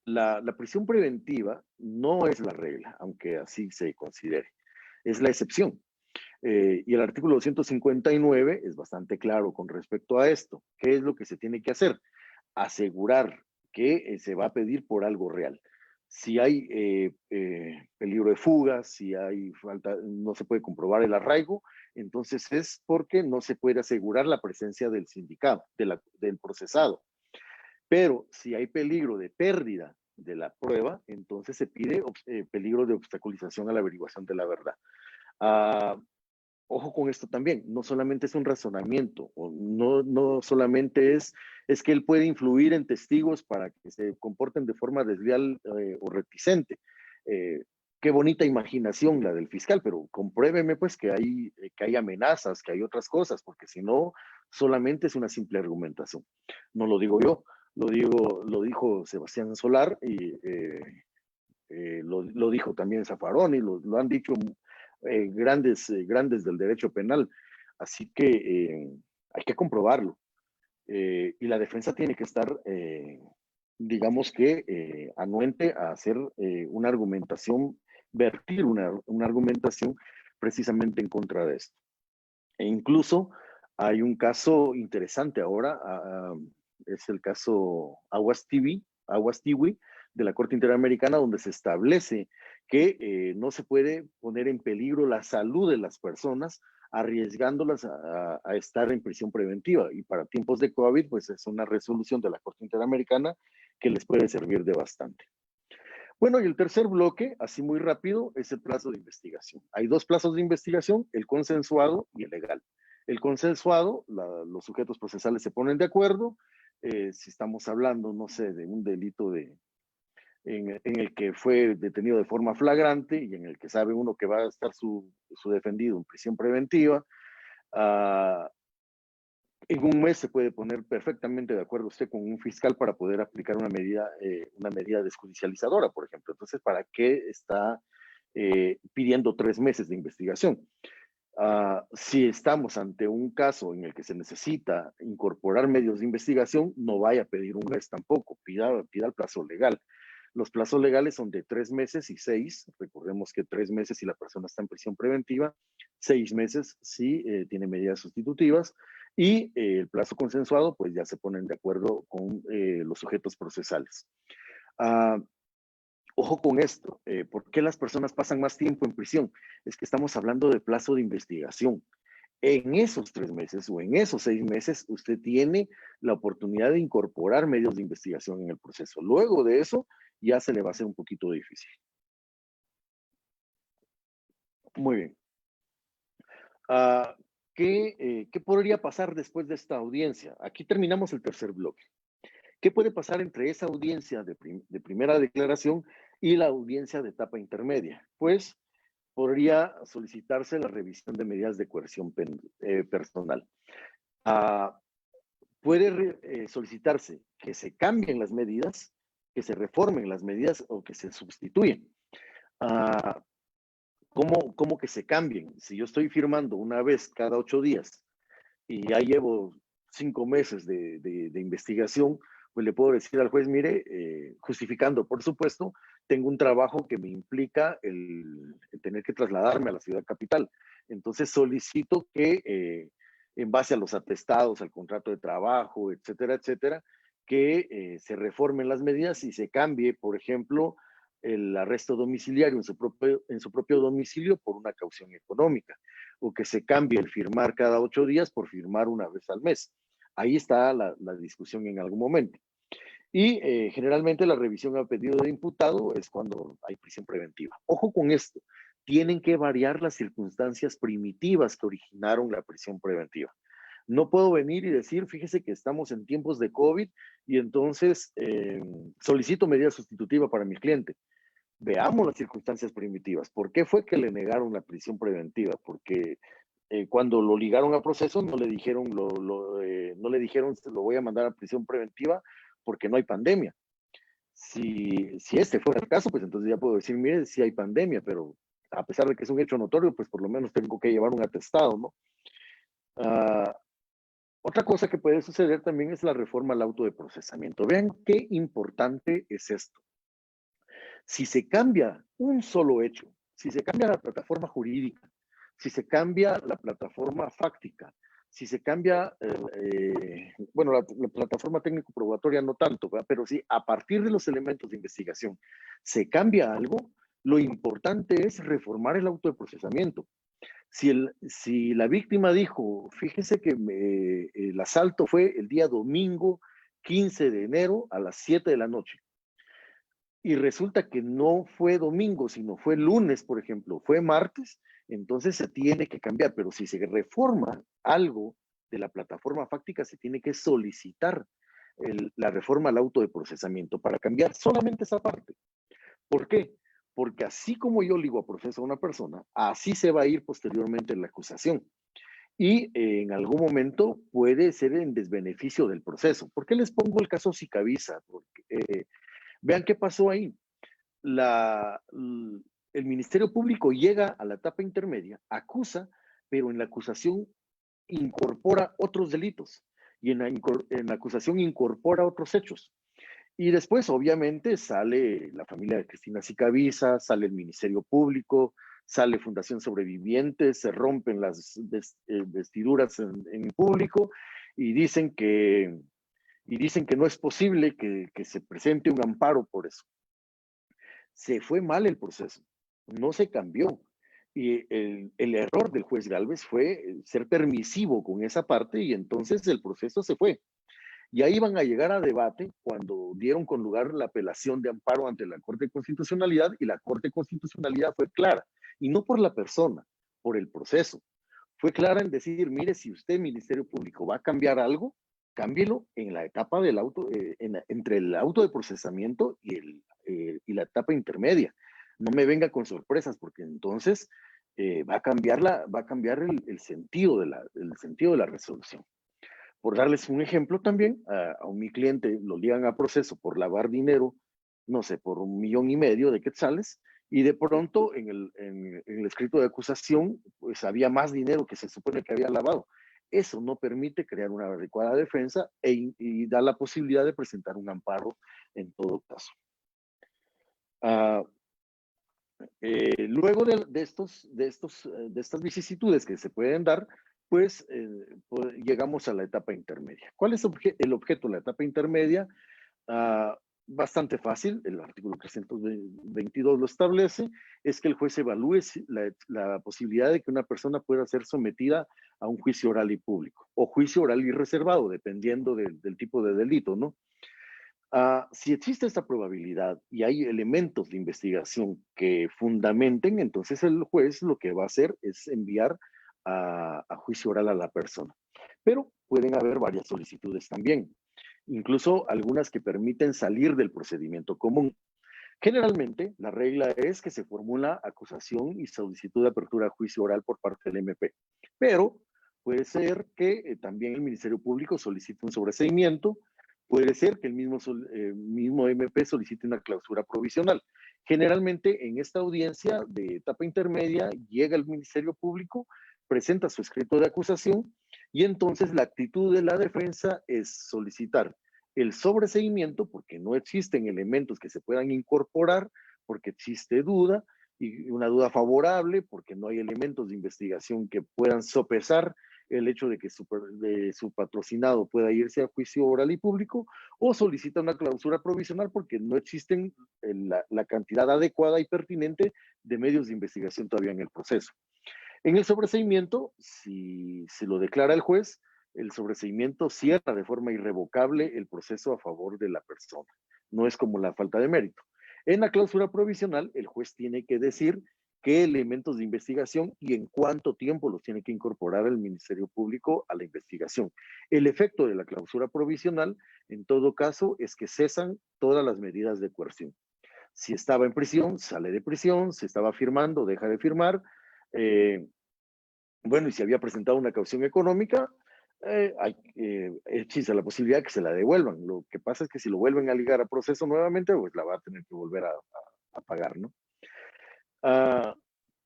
La prisión preventiva no es la regla, aunque así se considere, es la excepción. Y el artículo 259 es bastante claro con respecto a esto. ¿Qué es lo que se tiene que hacer? Asegurar que se va a pedir por algo real. Si hay peligro de fuga, si hay falta, no se puede comprobar el arraigo, entonces es porque no se puede asegurar la presencia del sindicado, del procesado. Pero si hay peligro de pérdida de la prueba, entonces se pide peligro de obstaculización a la averiguación de la verdad. Ojo con esto también, no solamente es un razonamiento, o no solamente es que él puede influir en testigos para que se comporten de forma desleal o reticente. Qué bonita imaginación la del fiscal, pero compruébeme pues que hay amenazas, que hay otras cosas, porque si no, solamente es una simple argumentación. No lo digo yo, lo dijo Sebastián Solar y lo dijo también Zaffaroni, lo han dicho grandes del derecho penal. Así que hay que comprobarlo. Y la defensa tiene que estar, digamos que, anuente a hacer una argumentación, vertir una argumentación precisamente en contra de esto. E incluso hay un caso interesante ahora, es el caso Aguas Tiwi de la Corte Interamericana, donde se establece que no se puede poner en peligro la salud de las personas arriesgándolas a estar en prisión preventiva. Y para tiempos de COVID, pues es una resolución de la Corte Interamericana que les puede servir de bastante. Bueno, y el tercer bloque, así muy rápido, es el plazo de investigación. Hay dos plazos de investigación, el consensuado y el legal. El consensuado, los sujetos procesales se ponen de acuerdo. Si estamos hablando, no sé, de un delito en el que fue detenido de forma flagrante y en el que sabe uno que va a estar su defendido en prisión preventiva, en un mes se puede poner perfectamente de acuerdo usted con un fiscal para poder aplicar una medida desjudicializadora, por ejemplo. Entonces, ¿para qué está pidiendo 3 meses de investigación? Si estamos ante un caso en el que se necesita incorporar medios de investigación, no vaya a pedir un mes tampoco, pida el plazo legal. Los plazos legales son de 3 meses y 6. Recordemos que 3 meses si la persona está en prisión preventiva, 6 meses si tiene medidas sustitutivas, y el plazo consensuado, pues ya se ponen de acuerdo con los sujetos procesales. Ojo con esto, ¿por qué las personas pasan más tiempo en prisión? Es que estamos hablando de plazo de investigación. En esos 3 meses o en esos 6 meses, usted tiene la oportunidad de incorporar medios de investigación en el proceso. Luego de eso, ya se le va a hacer un poquito difícil. Muy bien. ¿Qué podría pasar después de esta audiencia? Aquí terminamos el tercer bloque. ¿Qué puede pasar entre esa audiencia de primera declaración y la audiencia de etapa intermedia? Pues podría solicitarse la revisión de medidas de coerción personal. Puede solicitarse que se cambien las medidas, que se reformen las medidas o que se sustituyan. ¿Cómo que se cambien? Si yo estoy firmando una vez cada 8 días y ya llevo 5 meses de investigación, pues le puedo decir al juez, mire, justificando, por supuesto, tengo un trabajo que me implica el tener que trasladarme a la ciudad capital. Entonces solicito que, en base a los atestados, al contrato de trabajo, etcétera, etcétera, que se reformen las medidas y se cambie, por ejemplo, el arresto domiciliario en su propio domicilio por una caución económica, o que se cambie el firmar cada 8 días por firmar una vez al mes. Ahí está la discusión en algún momento. Y generalmente la revisión a pedido de imputado es cuando hay prisión preventiva. Ojo con esto, tienen que variar las circunstancias primitivas que originaron la prisión preventiva. No puedo venir y decir, fíjese que estamos en tiempos de COVID y entonces solicito medida sustitutiva para mi cliente. Veamos las circunstancias primitivas. ¿Por qué fue que le negaron la prisión preventiva? Porque cuando lo ligaron a proceso no le dijeron, no le dijeron, lo voy a mandar a prisión preventiva porque no hay pandemia. Si este fuera el caso, pues entonces ya puedo decir, mire, sí hay pandemia, pero a pesar de que es un hecho notorio, pues por lo menos tengo que llevar un atestado, ¿no? Otra cosa que puede suceder también es la reforma al auto de procesamiento. Vean qué importante es esto. Si se cambia un solo hecho, si se cambia la plataforma jurídica, si se cambia la plataforma fáctica, si se cambia, bueno, la plataforma técnico-probatoria no tanto, ¿verdad? Pero sí, a partir de los elementos de investigación, se cambia algo, lo importante es reformar el auto de procesamiento. Si la víctima dijo, fíjese que el asalto fue el día domingo 15 de enero a las 7 de la noche, y resulta que no fue domingo, sino fue lunes, por ejemplo, fue martes, entonces se tiene que cambiar. Pero si se reforma algo de la plataforma fáctica, se tiene que solicitar la reforma al auto de procesamiento para cambiar solamente esa parte. ¿Por qué? Porque así como yo ligo a proceso a una persona, así se va a ir posteriormente la acusación. Y en algún momento puede ser en desbeneficio del proceso. ¿Por qué les pongo el caso Sicavisa? Porque vean qué pasó ahí. El Ministerio Público llega a la etapa intermedia, acusa, pero en la acusación incorpora otros delitos y en la acusación incorpora otros hechos. Y después, obviamente, sale la familia de Cristina Sicavisa, sale el Ministerio Público, sale Fundación Sobrevivientes, se rompen las vestiduras en público y dicen que no es posible que se presente un amparo por eso. Se fue mal el proceso, no se cambió. Y el error del juez Gálvez fue ser permisivo con esa parte y entonces el proceso se fue. Y ahí van a llegar a debate cuando dieron con lugar la apelación de amparo ante la Corte de Constitucionalidad, y la Corte de Constitucionalidad fue clara, y no por la persona, por el proceso. Fue clara en decir, mire, si usted, Ministerio Público, va a cambiar algo, cámbielo en la etapa del auto, entre el auto de procesamiento y la etapa intermedia. No me venga con sorpresas, porque entonces va a cambiar el sentido de la resolución. Por darles un ejemplo también, a mi cliente lo ligan a proceso por lavar dinero, no sé, por 1,5 millones de quetzales, y de pronto en el escrito de acusación, pues había más dinero que se supone que había lavado. Eso no permite crear una adecuada defensa y da la posibilidad de presentar un amparo en todo caso. Luego de estas vicisitudes que se pueden dar, pues llegamos a la etapa intermedia. ¿Cuál es el objeto de la etapa intermedia? Bastante fácil, el artículo 322 lo establece, es que el juez evalúe la posibilidad de que una persona pueda ser sometida a un juicio oral y público, o juicio oral y reservado, dependiendo del tipo de delito, ¿no? Si existe esta probabilidad y hay elementos de investigación que fundamenten, entonces el juez lo que va a hacer es enviar a juicio oral a la persona. Pero pueden haber varias solicitudes también, incluso algunas que permiten salir del procedimiento común. Generalmente, la regla es que se formula acusación y solicitud de apertura a juicio oral por parte del MP, pero puede ser que también el Ministerio Público solicite un sobreseimiento. Puede ser que el mismo MP solicite una clausura provisional. Generalmente, en esta audiencia de etapa intermedia, llega el Ministerio Público, presenta su escrito de acusación, y entonces la actitud de la defensa es solicitar el sobreseimiento, porque no existen elementos que se puedan incorporar, porque existe duda, y una duda favorable, porque no hay elementos de investigación que puedan sopesar el hecho de que su patrocinado pueda irse a juicio oral y público, o solicita una clausura provisional porque no existen la cantidad adecuada y pertinente de medios de investigación todavía en el proceso. En el sobreseimiento, si se lo declara el juez, el sobreseimiento cierra de forma irrevocable el proceso a favor de la persona. No es como la falta de mérito. En la clausura provisional, el juez tiene que decir qué elementos de investigación y en cuánto tiempo los tiene que incorporar el Ministerio Público a la investigación. El efecto de la clausura provisional, en todo caso, es que cesan todas las medidas de coerción. Si estaba en prisión, sale de prisión; si estaba firmando, deja de firmar. Bueno, y si había presentado una caución económica, existe la posibilidad de que se la devuelvan. Lo que pasa es que si lo vuelven a ligar a proceso nuevamente, pues la va a tener que volver a pagar, ¿no?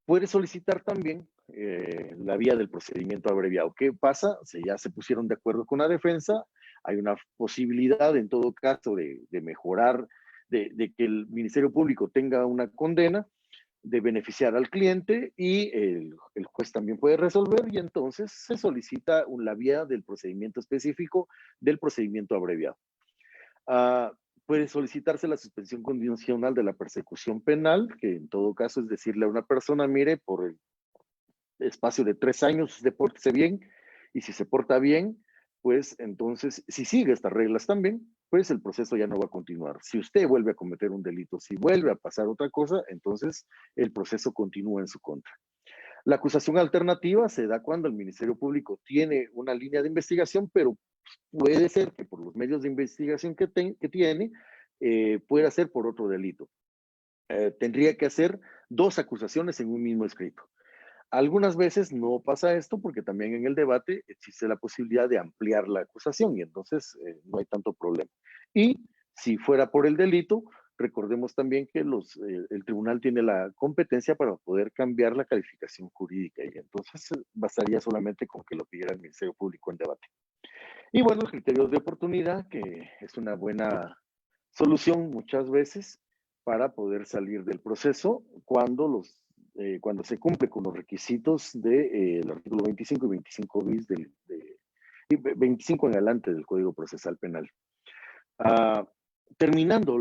Puede solicitar también la vía del procedimiento abreviado. ¿Qué pasa? Si ya se pusieron de acuerdo con la defensa, hay una posibilidad en todo caso de mejorar, de que el Ministerio Público tenga una condena, de beneficiar al cliente, y el juez también puede resolver, y entonces se solicita la vía del procedimiento específico del procedimiento abreviado. Puede solicitarse la suspensión condicional de la persecución penal, que en todo caso es decirle a una persona: mire, por el espacio de 3 años usted pórtese bien, y si se porta bien, pues entonces, si sigue estas reglas también, pues el proceso ya no va a continuar. Si usted vuelve a cometer un delito, si vuelve a pasar otra cosa, entonces el proceso continúa en su contra. La acusación alternativa se da cuando el Ministerio Público tiene una línea de investigación, pero puede ser que por los medios de investigación que tiene, pueda ser por otro delito. Tendría que hacer 2 acusaciones en un mismo escrito. Algunas veces no pasa esto porque también en el debate existe la posibilidad de ampliar la acusación, y entonces no hay tanto problema. Y si fuera por el delito, recordemos también que el tribunal tiene la competencia para poder cambiar la calificación jurídica, y entonces bastaría solamente con que lo pidiera el Ministerio Público en debate. Y bueno, el criterio de oportunidad, que es una buena solución muchas veces para poder salir del proceso cuando se cumple con los requisitos del artículo 25 y 25 bis y 25 en adelante del Código Procesal Penal. Terminando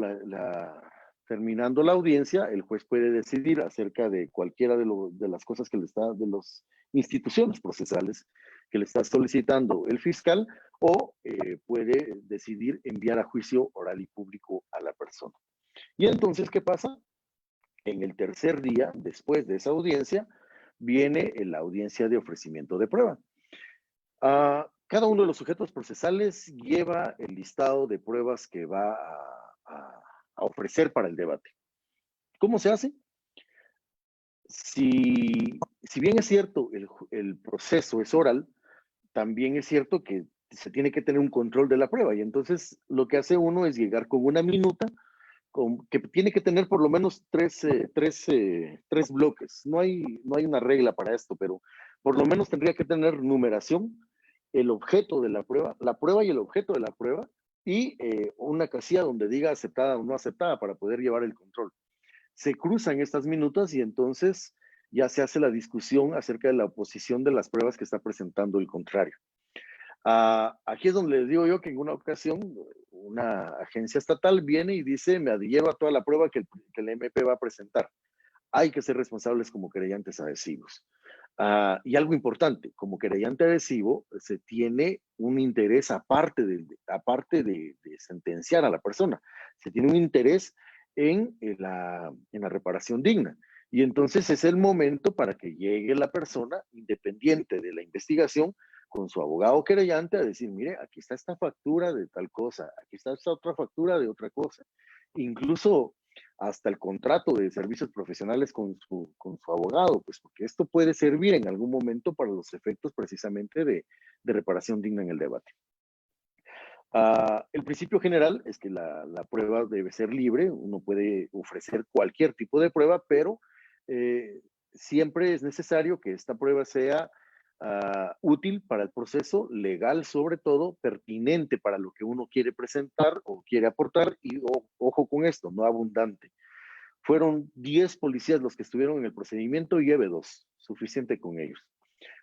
la audiencia, el juez puede decidir acerca de cualquiera de las cosas de las instituciones procesales que le está solicitando el fiscal, o puede decidir enviar a juicio oral y público a la persona. Y entonces, ¿qué pasa? En el tercer día, después de esa audiencia, viene la audiencia de ofrecimiento de prueba. Cada uno de los sujetos procesales lleva el listado de pruebas que va a ofrecer para el debate. ¿Cómo se hace? Si bien es cierto, el proceso es oral, también es cierto que se tiene que tener un control de la prueba, y entonces lo que hace uno es llegar con una minuta que tiene que tener por lo menos tres bloques. No hay una regla para esto, pero por lo menos tendría que tener numeración, el objeto de la prueba y el objeto de la prueba, y una casilla donde diga aceptada o no aceptada para poder llevar el control. Se cruzan estas minutas y entonces ya se hace la discusión acerca de la oposición de las pruebas que está presentando el contrario. Aquí es donde les digo yo que en una ocasión una agencia estatal viene y dice: me lleva toda la prueba que el MP va a presentar. Hay que ser responsables como querellantes adhesivos. Y algo importante, como querellante adhesivo se tiene un interés aparte de sentenciar a la persona, se tiene un interés en la reparación digna. Y entonces es el momento para que llegue la persona, independiente de la investigación, con su abogado querellante, a decir: mire, aquí está esta factura de tal cosa, aquí está esta otra factura de otra cosa. Incluso hasta el contrato de servicios profesionales con su abogado, pues porque esto puede servir en algún momento para los efectos precisamente de reparación digna en el debate. El principio general es que la prueba debe ser libre. Uno puede ofrecer cualquier tipo de prueba, pero siempre es necesario que esta prueba sea útil para el proceso, legal sobre todo, pertinente para lo que uno quiere presentar o quiere aportar, y ojo con esto, no abundante. Fueron 10 policías los que estuvieron en el procedimiento, y lleve 2, suficiente con ellos.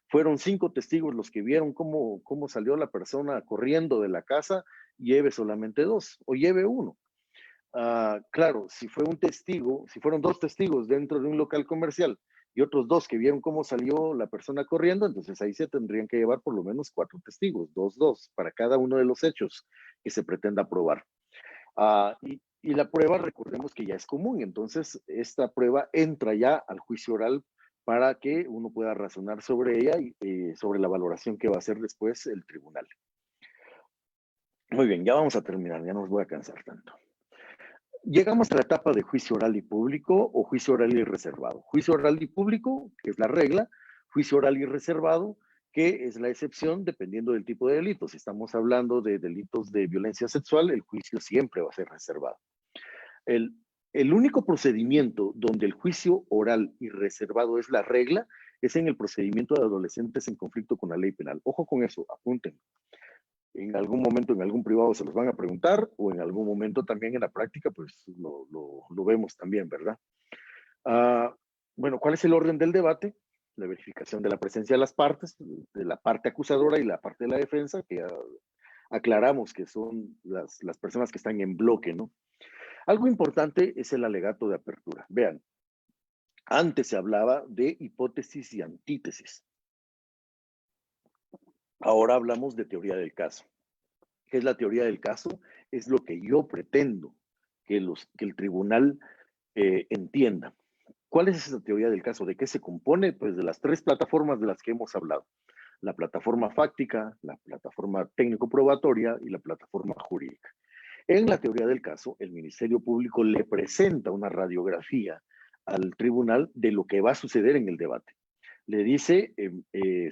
Fueron 5 testigos los que vieron cómo salió la persona corriendo de la casa, lleve solamente 2 o lleve 1. Claro, si fueron 2 testigos dentro de un local comercial y otros 2 que vieron cómo salió la persona corriendo, entonces ahí se tendrían que llevar por lo menos 4 testigos, 2, para cada uno de los hechos que se pretenda probar. Y la prueba, recordemos que ya es común, entonces esta prueba entra ya al juicio oral para que uno pueda razonar sobre ella y sobre la valoración que va a hacer después el tribunal. Muy bien, ya vamos a terminar, ya no os voy a cansar tanto. Llegamos a la etapa de juicio oral y público o juicio oral y reservado. Juicio oral y público, que es la regla, juicio oral y reservado, que es la excepción dependiendo del tipo de delito. Si estamos hablando de delitos de violencia sexual, el juicio siempre va a ser reservado. El único procedimiento donde el juicio oral y reservado es la regla es en el procedimiento de adolescentes en conflicto con la ley penal. Ojo con eso, apunten. En algún momento, en algún privado se los van a preguntar, o en algún momento también en la práctica, pues lo vemos también, ¿verdad? Bueno, ¿cuál es el orden del debate? La verificación de la presencia de las partes, de la parte acusadora y la parte de la defensa, que aclaramos que son las personas que están en bloque, ¿no? Algo importante es el alegato de apertura. Vean, antes se hablaba de hipótesis y antítesis. Ahora hablamos de teoría del caso. ¿Qué es la teoría del caso? Es lo que yo pretendo que el tribunal entienda. ¿Cuál es esa teoría del caso? ¿De qué se compone? Pues de las tres plataformas de las que hemos hablado. La plataforma fáctica, la plataforma técnico-probatoria y la plataforma jurídica. En la teoría del caso, el Ministerio Público le presenta una radiografía al tribunal de lo que va a suceder en el debate. Le dice,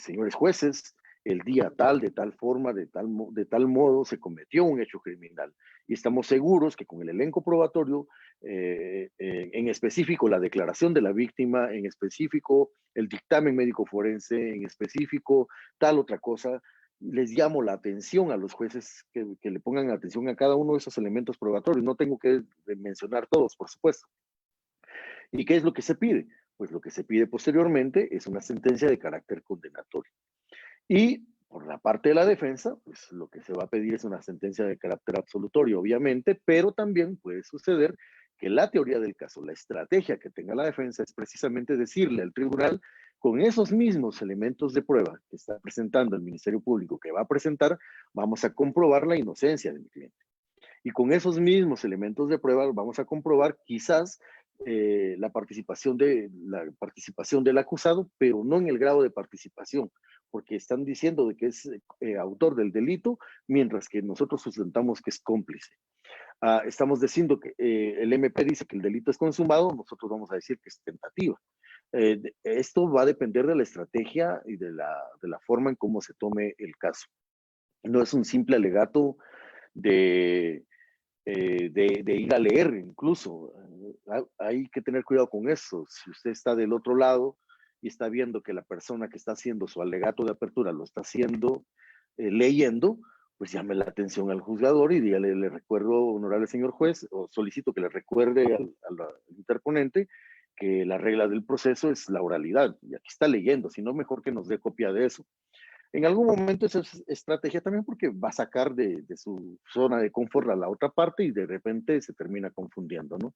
señores jueces, el día tal, de tal forma, de tal modo, se cometió un hecho criminal. Y estamos seguros que con el elenco probatorio, en específico la declaración de la víctima, en específico el dictamen médico forense, en específico tal otra cosa, les llamo la atención a los jueces que le pongan atención a cada uno de esos elementos probatorios. No tengo que mencionar todos, por supuesto. ¿Y qué es lo que se pide? Pues lo que se pide posteriormente es una sentencia de carácter condenatorio. Y por la parte de la defensa, pues lo que se va a pedir es una sentencia de carácter absolutorio, obviamente, pero también puede suceder que la teoría del caso, la estrategia que tenga la defensa es precisamente decirle al tribunal, con esos mismos elementos de prueba que está presentando el Ministerio Público, que va a presentar, vamos a comprobar la inocencia de mi cliente. Y con esos mismos elementos de prueba vamos a comprobar quizás la participación del acusado, pero no en el grado de participación, porque están diciendo de que es autor del delito, mientras que nosotros sustentamos que es cómplice. Estamos diciendo que el MP dice que el delito es consumado, nosotros vamos a decir que es tentativa. Esto va a depender de la estrategia y de la forma en cómo se tome el caso. No es un simple alegato de ir a leer incluso. Hay que tener cuidado con eso. Si usted está del otro lado y está viendo que la persona que está haciendo su alegato de apertura lo está haciendo leyendo, pues llame la atención al juzgador y dígale, le recuerdo, honorable señor juez, o solicito que le recuerde al interponente que la regla del proceso es la oralidad, y aquí está leyendo, si no, mejor que nos dé copia de eso. En algún momento esa es estrategia también porque va a sacar de su zona de confort a la otra parte y de repente se termina confundiendo, ¿no?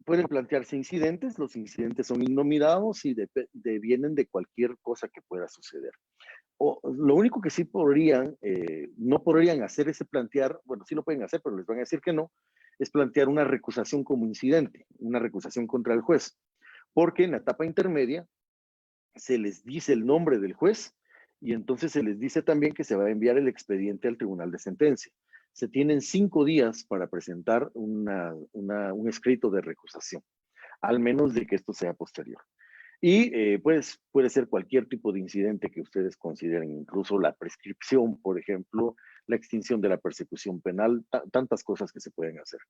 Pueden plantearse incidentes, los incidentes son innominados y vienen de cualquier cosa que pueda suceder. Lo único que sí no podrían hacer es plantear, bueno, sí lo pueden hacer, pero les van a decir que no, es plantear una recusación como incidente, una recusación contra el juez, porque en la etapa intermedia se les dice el nombre del juez y entonces se les dice también que se va a enviar el expediente al tribunal de sentencia. Se tienen 5 días para presentar un escrito de recusación, al menos de que esto sea posterior. Y pues puede ser cualquier tipo de incidente que ustedes consideren, incluso la prescripción, por ejemplo, la extinción de la persecución penal, tantas cosas que se pueden hacer.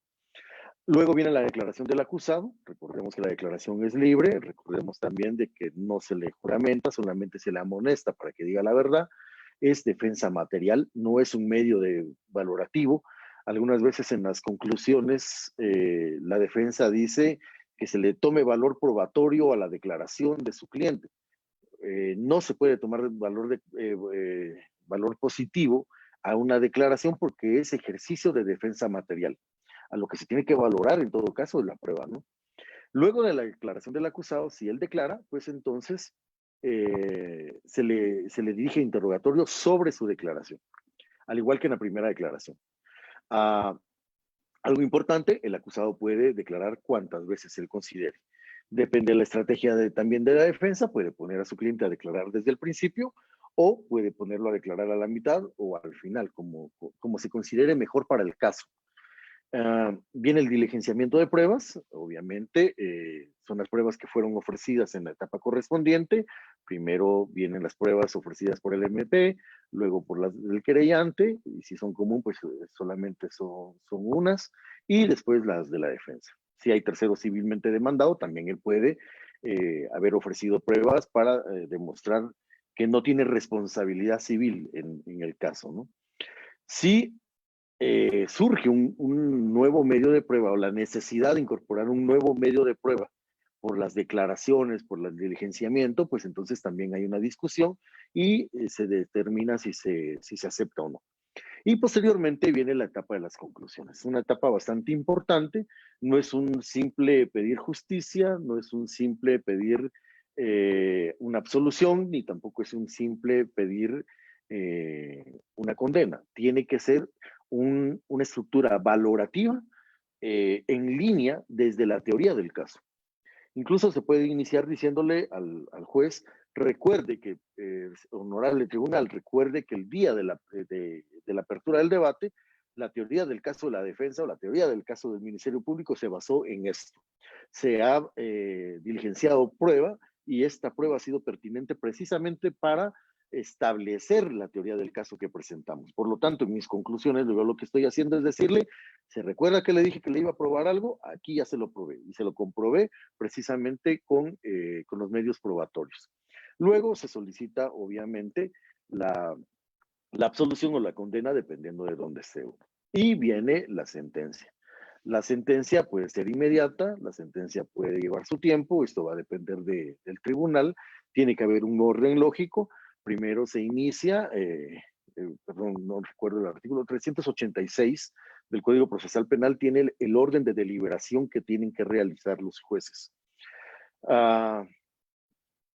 Luego viene la declaración del acusado. Recordemos que la declaración es libre. Recordemos también de que no se le juramenta, solamente se le amonesta para que diga la verdad. Es defensa material, no es un medio valorativo. Algunas veces en las conclusiones la defensa dice que se le tome valor probatorio a la declaración de su cliente. No se puede tomar valor positivo a una declaración porque es ejercicio de defensa material. A lo que se tiene que valorar en todo caso es la prueba, ¿no? Luego de la declaración del acusado, si él declara, pues entonces se le dirige interrogatorio sobre su declaración, al igual que en la primera declaración. Algo importante, el acusado puede declarar cuantas veces él considere. Depende de la estrategia también de la defensa, puede poner a su cliente a declarar desde el principio o puede ponerlo a declarar a la mitad o al final, como se considere mejor para el caso. Viene el diligenciamiento de pruebas, obviamente, son las pruebas que fueron ofrecidas en la etapa correspondiente. Primero vienen las pruebas ofrecidas por el MP, luego por las del querellante, y si son común, pues solamente son unas, y después las de la defensa. Si hay tercero civilmente demandado, también él puede haber ofrecido pruebas para demostrar que no tiene responsabilidad civil en el caso, ¿no? Si surge un nuevo medio de prueba o la necesidad de incorporar un nuevo medio de prueba por las declaraciones, por el diligenciamiento, pues entonces también hay una discusión y se determina si se acepta o no. Y posteriormente viene la etapa de las conclusiones, una etapa bastante importante, no es un simple pedir justicia, no es un simple pedir una absolución, ni tampoco es un simple pedir una condena, tiene que ser una estructura valorativa en línea desde la teoría del caso. Incluso se puede iniciar diciéndole al juez, recuerde que, honorable tribunal, recuerde que el día de la apertura del debate, la teoría del caso de la defensa o la teoría del caso del Ministerio Público se basó en esto. Se ha diligenciado prueba y esta prueba ha sido pertinente precisamente para establecer la teoría del caso que presentamos. Por lo tanto, en mis conclusiones, lo que estoy haciendo es decirle, ¿se recuerda que le dije que le iba a probar algo? Aquí ya se lo probé y se lo comprobé precisamente con los medios probatorios. Luego se solicita, obviamente, la absolución o la condena dependiendo de dónde esté uno. Y viene la sentencia. La sentencia puede ser inmediata, la sentencia puede llevar su tiempo, esto va a depender del tribunal, tiene que haber un orden lógico. Primero se inicia, perdón, no recuerdo el artículo 386 del Código Procesal Penal, tiene el orden de deliberación que tienen que realizar los jueces.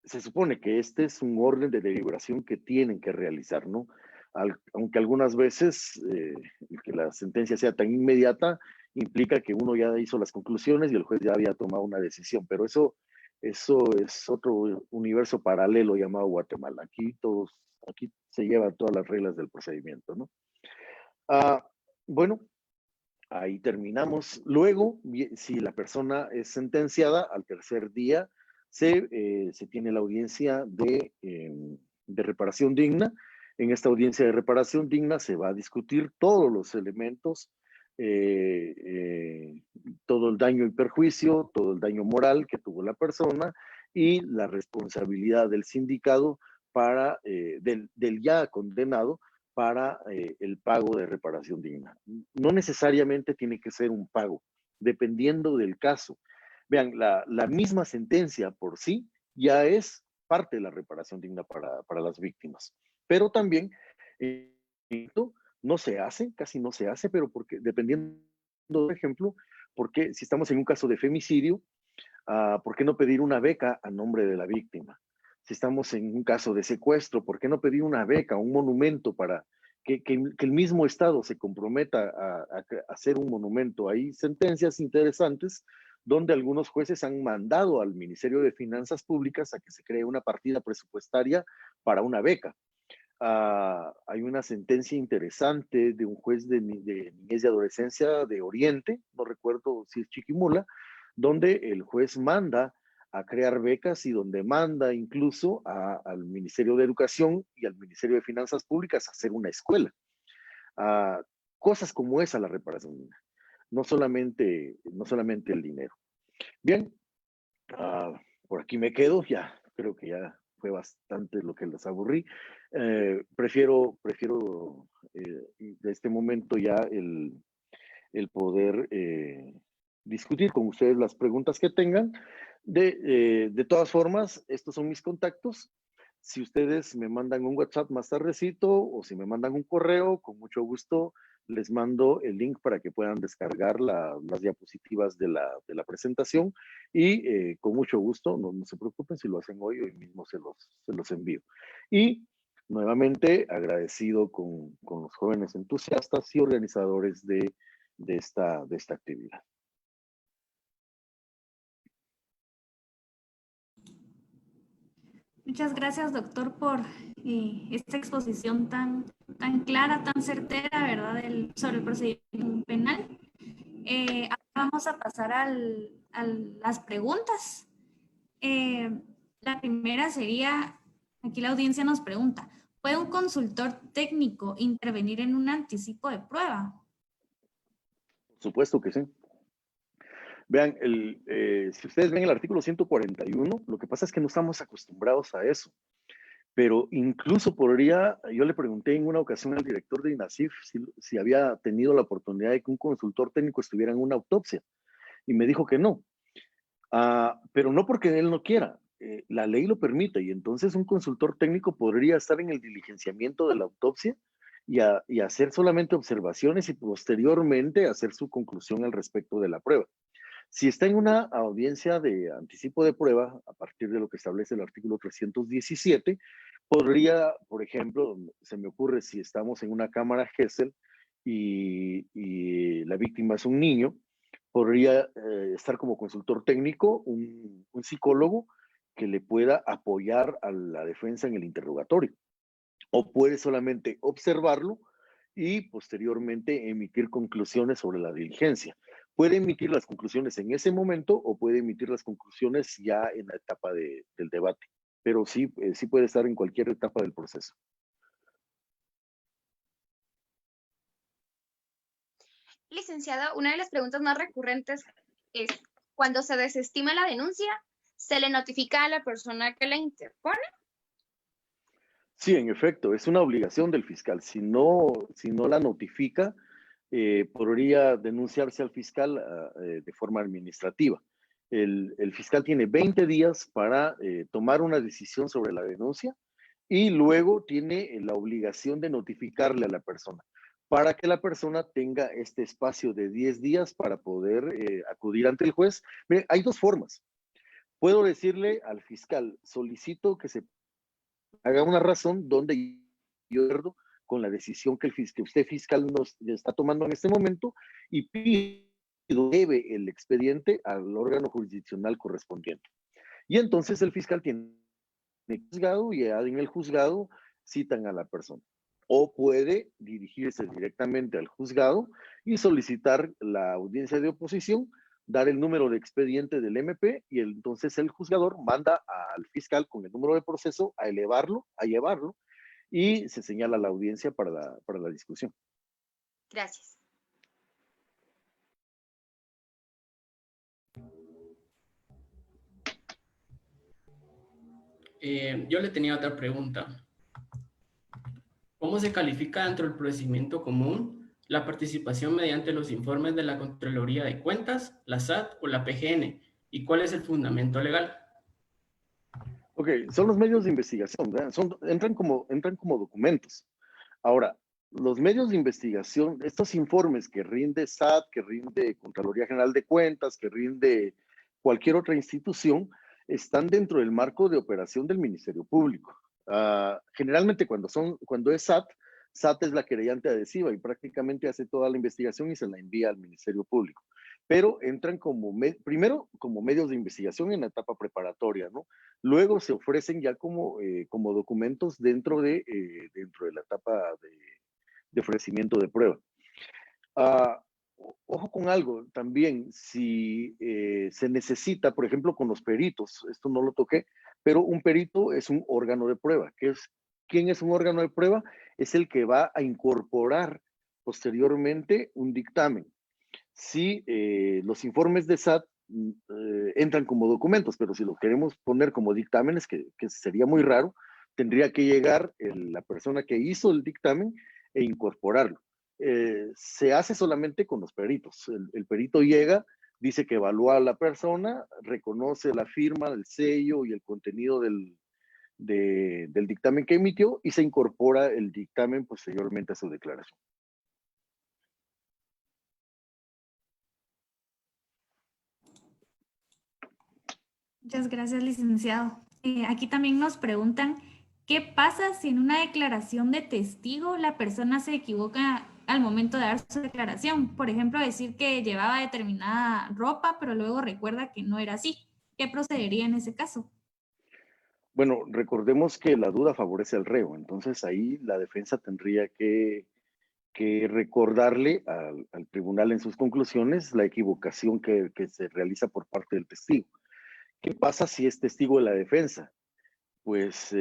Se supone que este es un orden de deliberación que tienen que realizar, ¿no? Aunque algunas veces que la sentencia sea tan inmediata, implica que uno ya hizo las conclusiones y el juez ya había tomado una decisión, pero eso es otro universo paralelo llamado Guatemala. Aquí se llevan todas las reglas del procedimiento, ¿no? Bueno, ahí terminamos. Luego, si la persona es sentenciada, al tercer día se tiene la audiencia de reparación digna. En esta audiencia de reparación digna se va a discutir todos los elementos, todo el daño y perjuicio, todo el daño moral que tuvo la persona y la responsabilidad del sindicado del ya condenado para el pago de reparación digna. No necesariamente tiene que ser un pago, dependiendo del caso. Vean, la misma sentencia por sí ya es parte de la reparación digna para las víctimas. Pero también esto no se hace, casi no se hace, pero porque dependiendo, por ejemplo, porque si estamos en un caso de femicidio, ¿por qué no pedir una beca a nombre de la víctima? Si estamos en un caso de secuestro, ¿por qué no pedir una beca, un monumento para que el mismo Estado se comprometa a hacer un monumento? Hay sentencias interesantes donde algunos jueces han mandado al Ministerio de Finanzas Públicas a que se cree una partida presupuestaria para una beca. Hay una sentencia interesante de un juez de niñez y adolescencia de Oriente, no recuerdo si es Chiquimula, donde el juez manda a crear becas y donde manda incluso al Ministerio de Educación y al Ministerio de Finanzas Públicas a hacer una escuela. Cosas como esa la reparación, no solamente el dinero. Bien, por aquí me quedo, ya creo que ya fue bastante lo que les aburrí. Prefiero de este momento ya el poder discutir con ustedes las preguntas que tengan. De todas formas, estos son mis contactos. Si ustedes me mandan un WhatsApp más tardecito o si me mandan un correo, con mucho gusto les mando el link para que puedan descargar las diapositivas de la presentación y con mucho gusto, no se preocupen si lo hacen hoy mismo se los envío. Y nuevamente agradecido con los jóvenes entusiastas y organizadores de de esta actividad. Muchas gracias, doctor, por esta exposición tan clara, tan certera, ¿verdad?, sobre el procedimiento penal. Ahora vamos a pasar a las preguntas. La primera sería, aquí la audiencia nos pregunta, ¿puede un consultor técnico intervenir en un anticipo de prueba? Por supuesto que sí. Vean, si ustedes ven el artículo 141, lo que pasa es que no estamos acostumbrados a eso. Pero incluso yo le pregunté en una ocasión al director de INASIF si había tenido la oportunidad de que un consultor técnico estuviera en una autopsia. Y me dijo que no. Pero no porque él no quiera. La ley lo permite y entonces un consultor técnico podría estar en el diligenciamiento de la autopsia y hacer solamente observaciones y posteriormente hacer su conclusión al respecto de la prueba. Si está en una audiencia de anticipo de prueba, a partir de lo que establece el artículo 317, podría, por ejemplo, se me ocurre si estamos en una cámara Gesell y la víctima es un niño, podría estar como consultor técnico un psicólogo que le pueda apoyar a la defensa en el interrogatorio. O puede solamente observarlo y posteriormente emitir conclusiones sobre la diligencia. Puede emitir las conclusiones en ese momento o puede emitir las conclusiones ya en la etapa del debate. Pero sí puede estar en cualquier etapa del proceso. Licenciado, una de las preguntas más recurrentes es, cuando se desestima la denuncia, ¿se le notifica a la persona que la interpone? Sí, en efecto, es una obligación del fiscal. Si no la notifica, podría denunciarse al fiscal de forma administrativa. El fiscal tiene 20 días para tomar una decisión sobre la denuncia y luego tiene la obligación de notificarle a la persona para que la persona tenga este espacio de 10 días para poder acudir ante el juez. Mire, hay dos formas. Puedo decirle al fiscal, solicito que se haga una razón donde yo acuerdo con la decisión que usted fiscal nos está tomando en este momento y pido debe el expediente al órgano jurisdiccional correspondiente. Y entonces el fiscal tiene el juzgado y en el juzgado citan a la persona. O puede dirigirse directamente al juzgado y solicitar la audiencia de oposición, dar el número de expediente del MP y entonces el juzgador manda al fiscal con el número de proceso a llevarlo y se señala la audiencia para la discusión. Gracias. Yo le tenía otra pregunta. ¿Cómo se califica dentro del procedimiento común la participación mediante los informes de la Contraloría de Cuentas, la SAT o la PGN? ¿Y cuál es el fundamento legal? Ok, son los medios de investigación, ¿verdad? Entran como documentos. Ahora, los medios de investigación, estos informes que rinde SAT, que rinde Contraloría General de Cuentas, que rinde cualquier otra institución, están dentro del marco de operación del Ministerio Público. Generalmente cuando es SAT es la querellante adhesiva y prácticamente hace toda la investigación y se la envía al Ministerio Público. Pero entran primero como medios de investigación en la etapa preparatoria, ¿no? Luego se ofrecen ya como documentos dentro de la etapa de ofrecimiento de prueba. Ojo con algo también, si se necesita, por ejemplo, con los peritos, esto no lo toqué, pero un perito es un órgano de prueba. ¿Quién es un órgano de prueba? Es el que va a incorporar posteriormente un dictamen. Si los informes de SAT entran como documentos, pero si lo queremos poner como dictámenes, que sería muy raro, tendría que llegar la persona que hizo el dictamen e incorporarlo. Se hace solamente con los peritos. El perito llega, dice que evalúa a la persona, reconoce la firma, el sello y el contenido del dictamen que emitió y se incorpora el dictamen posteriormente a su declaración. Muchas gracias, licenciado. Aquí también nos preguntan, ¿qué pasa si en una declaración de testigo la persona se equivoca al momento de dar su declaración. Por ejemplo, decir que llevaba determinada ropa, pero luego recuerda que no era así. ¿Qué procedería en ese caso? Bueno, recordemos que la duda favorece al reo, entonces ahí la defensa tendría que recordarle al tribunal en sus conclusiones la equivocación que se realiza por parte del testigo. ¿Qué pasa si es testigo de la defensa? Pues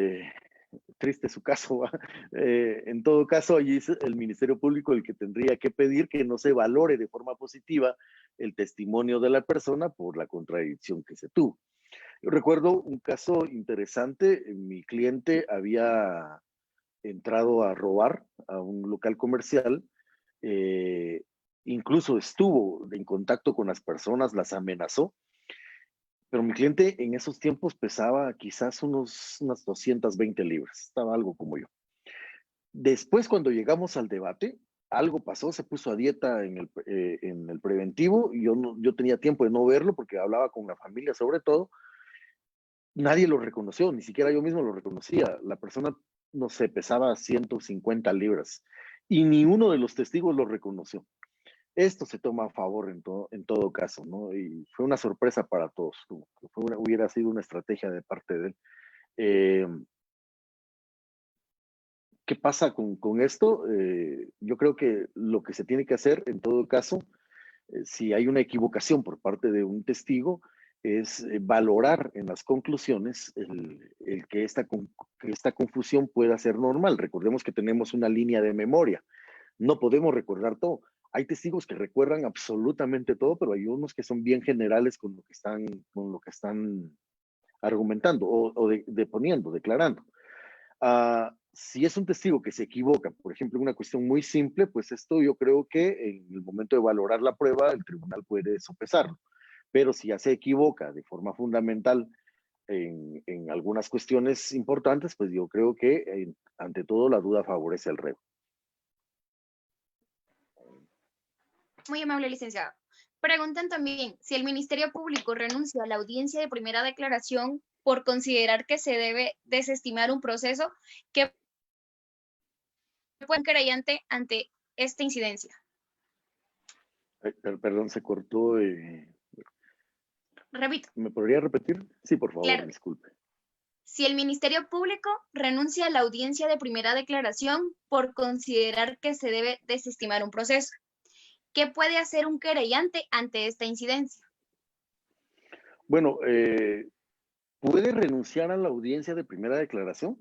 triste su caso. En todo caso, allí es el Ministerio Público el que tendría que pedir que no se valore de forma positiva el testimonio de la persona por la contradicción que se tuvo. Yo recuerdo un caso interesante. Mi cliente había entrado a robar a un local comercial, incluso estuvo en contacto con las personas, las amenazó, pero mi cliente en esos tiempos pesaba quizás unas 220 libras, estaba algo como yo. Después, cuando llegamos al debate, algo pasó, se puso a dieta en el preventivo, y yo tenía tiempo de no verlo porque hablaba con la familia sobre todo. Nadie lo reconoció, ni siquiera yo mismo lo reconocía. La persona, no sé, pesaba 150 libras y ni uno de los testigos lo reconoció. Esto se toma a favor en todo caso, ¿no? Y fue una sorpresa para todos. Hubiera sido una estrategia de parte de él. ¿Qué pasa con esto? Yo creo que lo que se tiene que hacer en todo caso, si hay una equivocación por parte de un testigo, es valorar en las conclusiones que esta confusión pueda ser normal. Recordemos que tenemos una línea de memoria. No podemos recordar todo. Hay testigos que recuerdan absolutamente todo, pero hay unos que son bien generales con lo que están argumentando o deponiendo, declarando. Si es un testigo que se equivoca, por ejemplo, en una cuestión muy simple, pues esto yo creo que en el momento de valorar la prueba, el tribunal puede sopesarlo. Pero si ya se equivoca de forma fundamental en algunas cuestiones importantes, pues yo creo que ante todo la duda favorece al reo. Muy amable, licenciado. Preguntan también si el Ministerio Público renuncia a la audiencia de primera declaración por considerar que se debe desestimar un proceso, ¿qué puede un querellante ante esta incidencia? Perdón, se cortó. Repito. ¿Me podría repetir? Sí, por favor, Claro. disculpe. Si el Ministerio Público renuncia a la audiencia de primera declaración por considerar que se debe desestimar un proceso, ¿qué puede hacer un querellante ante esta incidencia? Bueno, puede renunciar a la audiencia de primera declaración,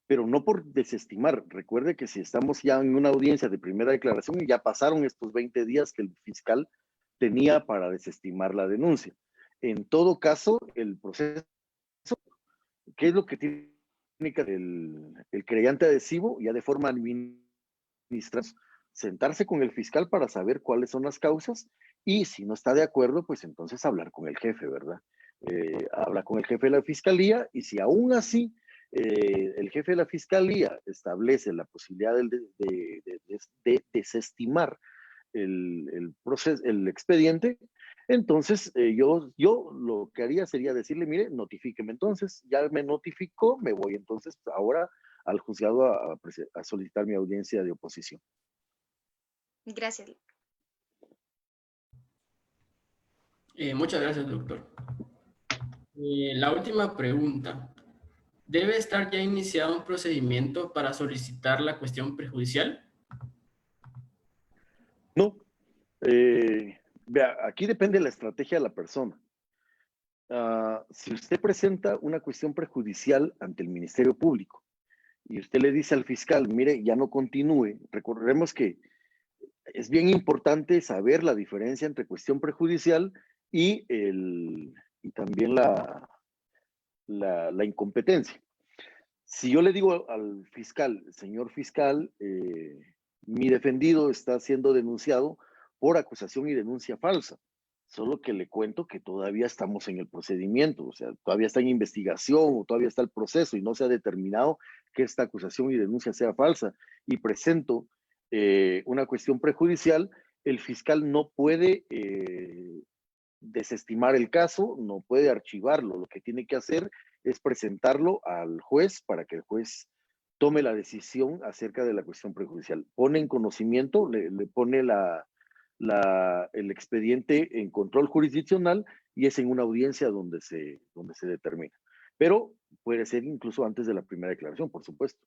pero no por desestimar. Recuerde que si estamos ya en una audiencia de primera declaración y ya pasaron estos 20 días que el fiscal tenía para desestimar la denuncia. En todo caso, el proceso, ¿qué es lo que tiene que hacer el querellante adhesivo? Ya de forma administrativa, sentarse con el fiscal para saber cuáles son las causas, y si no está de acuerdo, pues entonces hablar con el jefe, ¿verdad? Habla con el jefe de la fiscalía, y si aún así el jefe de la fiscalía establece la posibilidad de desestimar el expediente, entonces yo lo que haría sería decirle, mire, notifíqueme entonces. Ya me notificó, me voy entonces ahora al juzgado a solicitar mi audiencia de oposición. Gracias. Muchas gracias, doctor. La última pregunta. ¿Debe estar ya iniciado un procedimiento para solicitar la cuestión prejudicial? No. Vea, aquí depende de la estrategia de la persona. Si usted presenta una cuestión prejudicial ante el Ministerio Público y usted le dice al fiscal, mire, ya no continúe, recordemos que es bien importante saber la diferencia entre cuestión prejudicial y también la incompetencia. Si yo le digo al fiscal, señor fiscal, mi defendido está siendo denunciado por acusación y denuncia falsa, solo que le cuento que todavía estamos en el procedimiento, o sea, todavía está en investigación o todavía está el proceso y no se ha determinado que esta acusación y denuncia sea falsa, y presento una cuestión prejudicial, el fiscal no puede desestimar el caso, no puede archivarlo. Lo que tiene que hacer es presentarlo al juez para que el juez tome la decisión acerca de la cuestión prejudicial. Pone en conocimiento, le pone el expediente en control jurisdiccional y es en una audiencia donde se determina. Pero puede ser incluso antes de la primera declaración, por supuesto.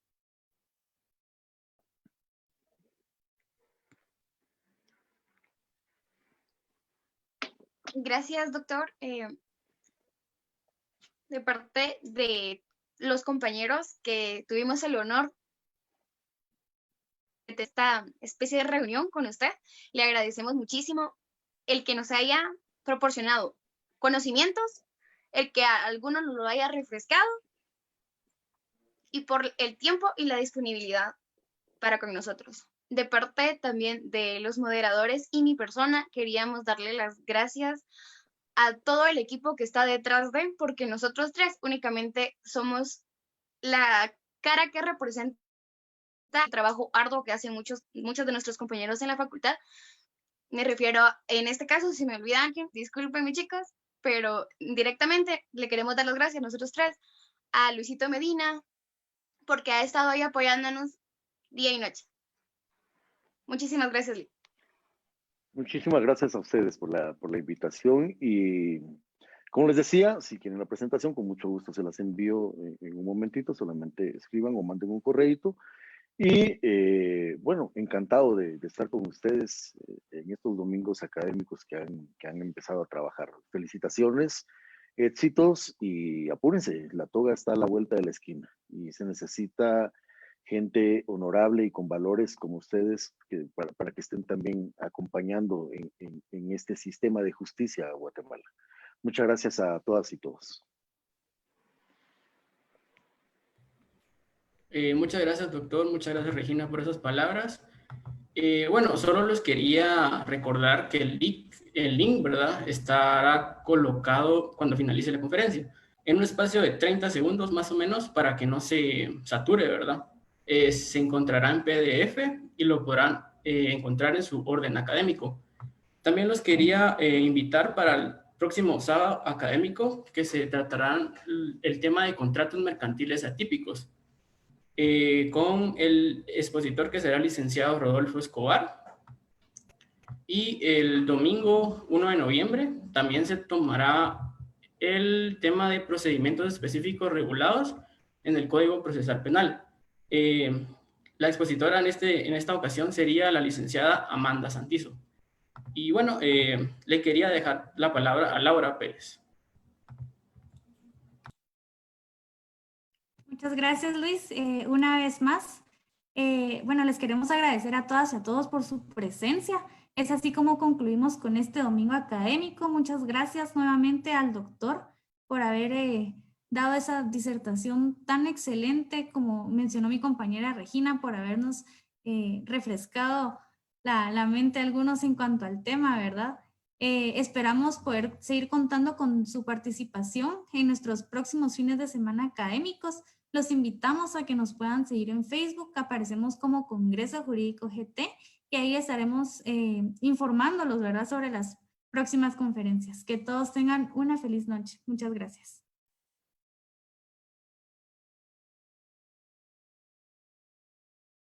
Gracias, doctor. De parte de los compañeros que tuvimos el honor de esta especie de reunión con usted, le agradecemos muchísimo el que nos haya proporcionado conocimientos, el que a algunos nos lo haya refrescado y por el tiempo y la disponibilidad para con nosotros. De parte también de los moderadores y mi persona, queríamos darle las gracias a todo el equipo que está detrás de, porque nosotros tres únicamente somos la cara que representa el trabajo arduo que hacen muchos de nuestros compañeros en la facultad. Me refiero, en este caso, si me olvida alguien, discúlpenme chicos, pero directamente le queremos dar las gracias nosotros tres a Luisito Medina, porque ha estado ahí apoyándonos día y noche. Muchísimas gracias, Lee. Muchísimas gracias a ustedes por la invitación y como les decía, si quieren la presentación, con mucho gusto se las envío en un momentito, solamente escriban o manden un correíto. Y bueno, encantado de estar con ustedes en estos domingos académicos que han empezado a trabajar. Felicitaciones, éxitos y apúrense, la toga está a la vuelta de la esquina y se necesita gente honorable y con valores como ustedes para que estén también acompañando en este sistema de justicia a Guatemala. Muchas gracias a todas y todos. Muchas gracias, doctor. Muchas gracias, Regina, por esas palabras. Bueno, solo les quería recordar que el link, ¿verdad?, estará colocado cuando finalice la conferencia, en un espacio de 30 segundos más o menos para que no se sature, ¿verdad? Se encontrará en PDF y lo podrán encontrar en su orden académico. También los quería invitar para el próximo sábado académico, que se tratará el tema de contratos mercantiles atípicos. Con el expositor que será el licenciado Rodolfo Escobar. Y el domingo 1 de noviembre también se tomará el tema de procedimientos específicos regulados en el Código Procesal Penal. La expositora en esta ocasión sería la licenciada Amanda Santizo. Y bueno, le quería dejar la palabra a Laura Pérez. Muchas gracias, Luis. Una vez más, bueno, les queremos agradecer a todas y a todos por su presencia. Es así como concluimos con este domingo académico. Muchas gracias nuevamente al doctor por haber dado esa disertación tan excelente, como mencionó mi compañera Regina, por habernos refrescado la mente a algunos en cuanto al tema, ¿verdad? Esperamos poder seguir contando con su participación en nuestros próximos fines de semana académicos. Los invitamos a que nos puedan seguir en Facebook, aparecemos como Congreso Jurídico GT y ahí estaremos informándolos, ¿verdad?, sobre las próximas conferencias. Que todos tengan una feliz noche. Muchas gracias.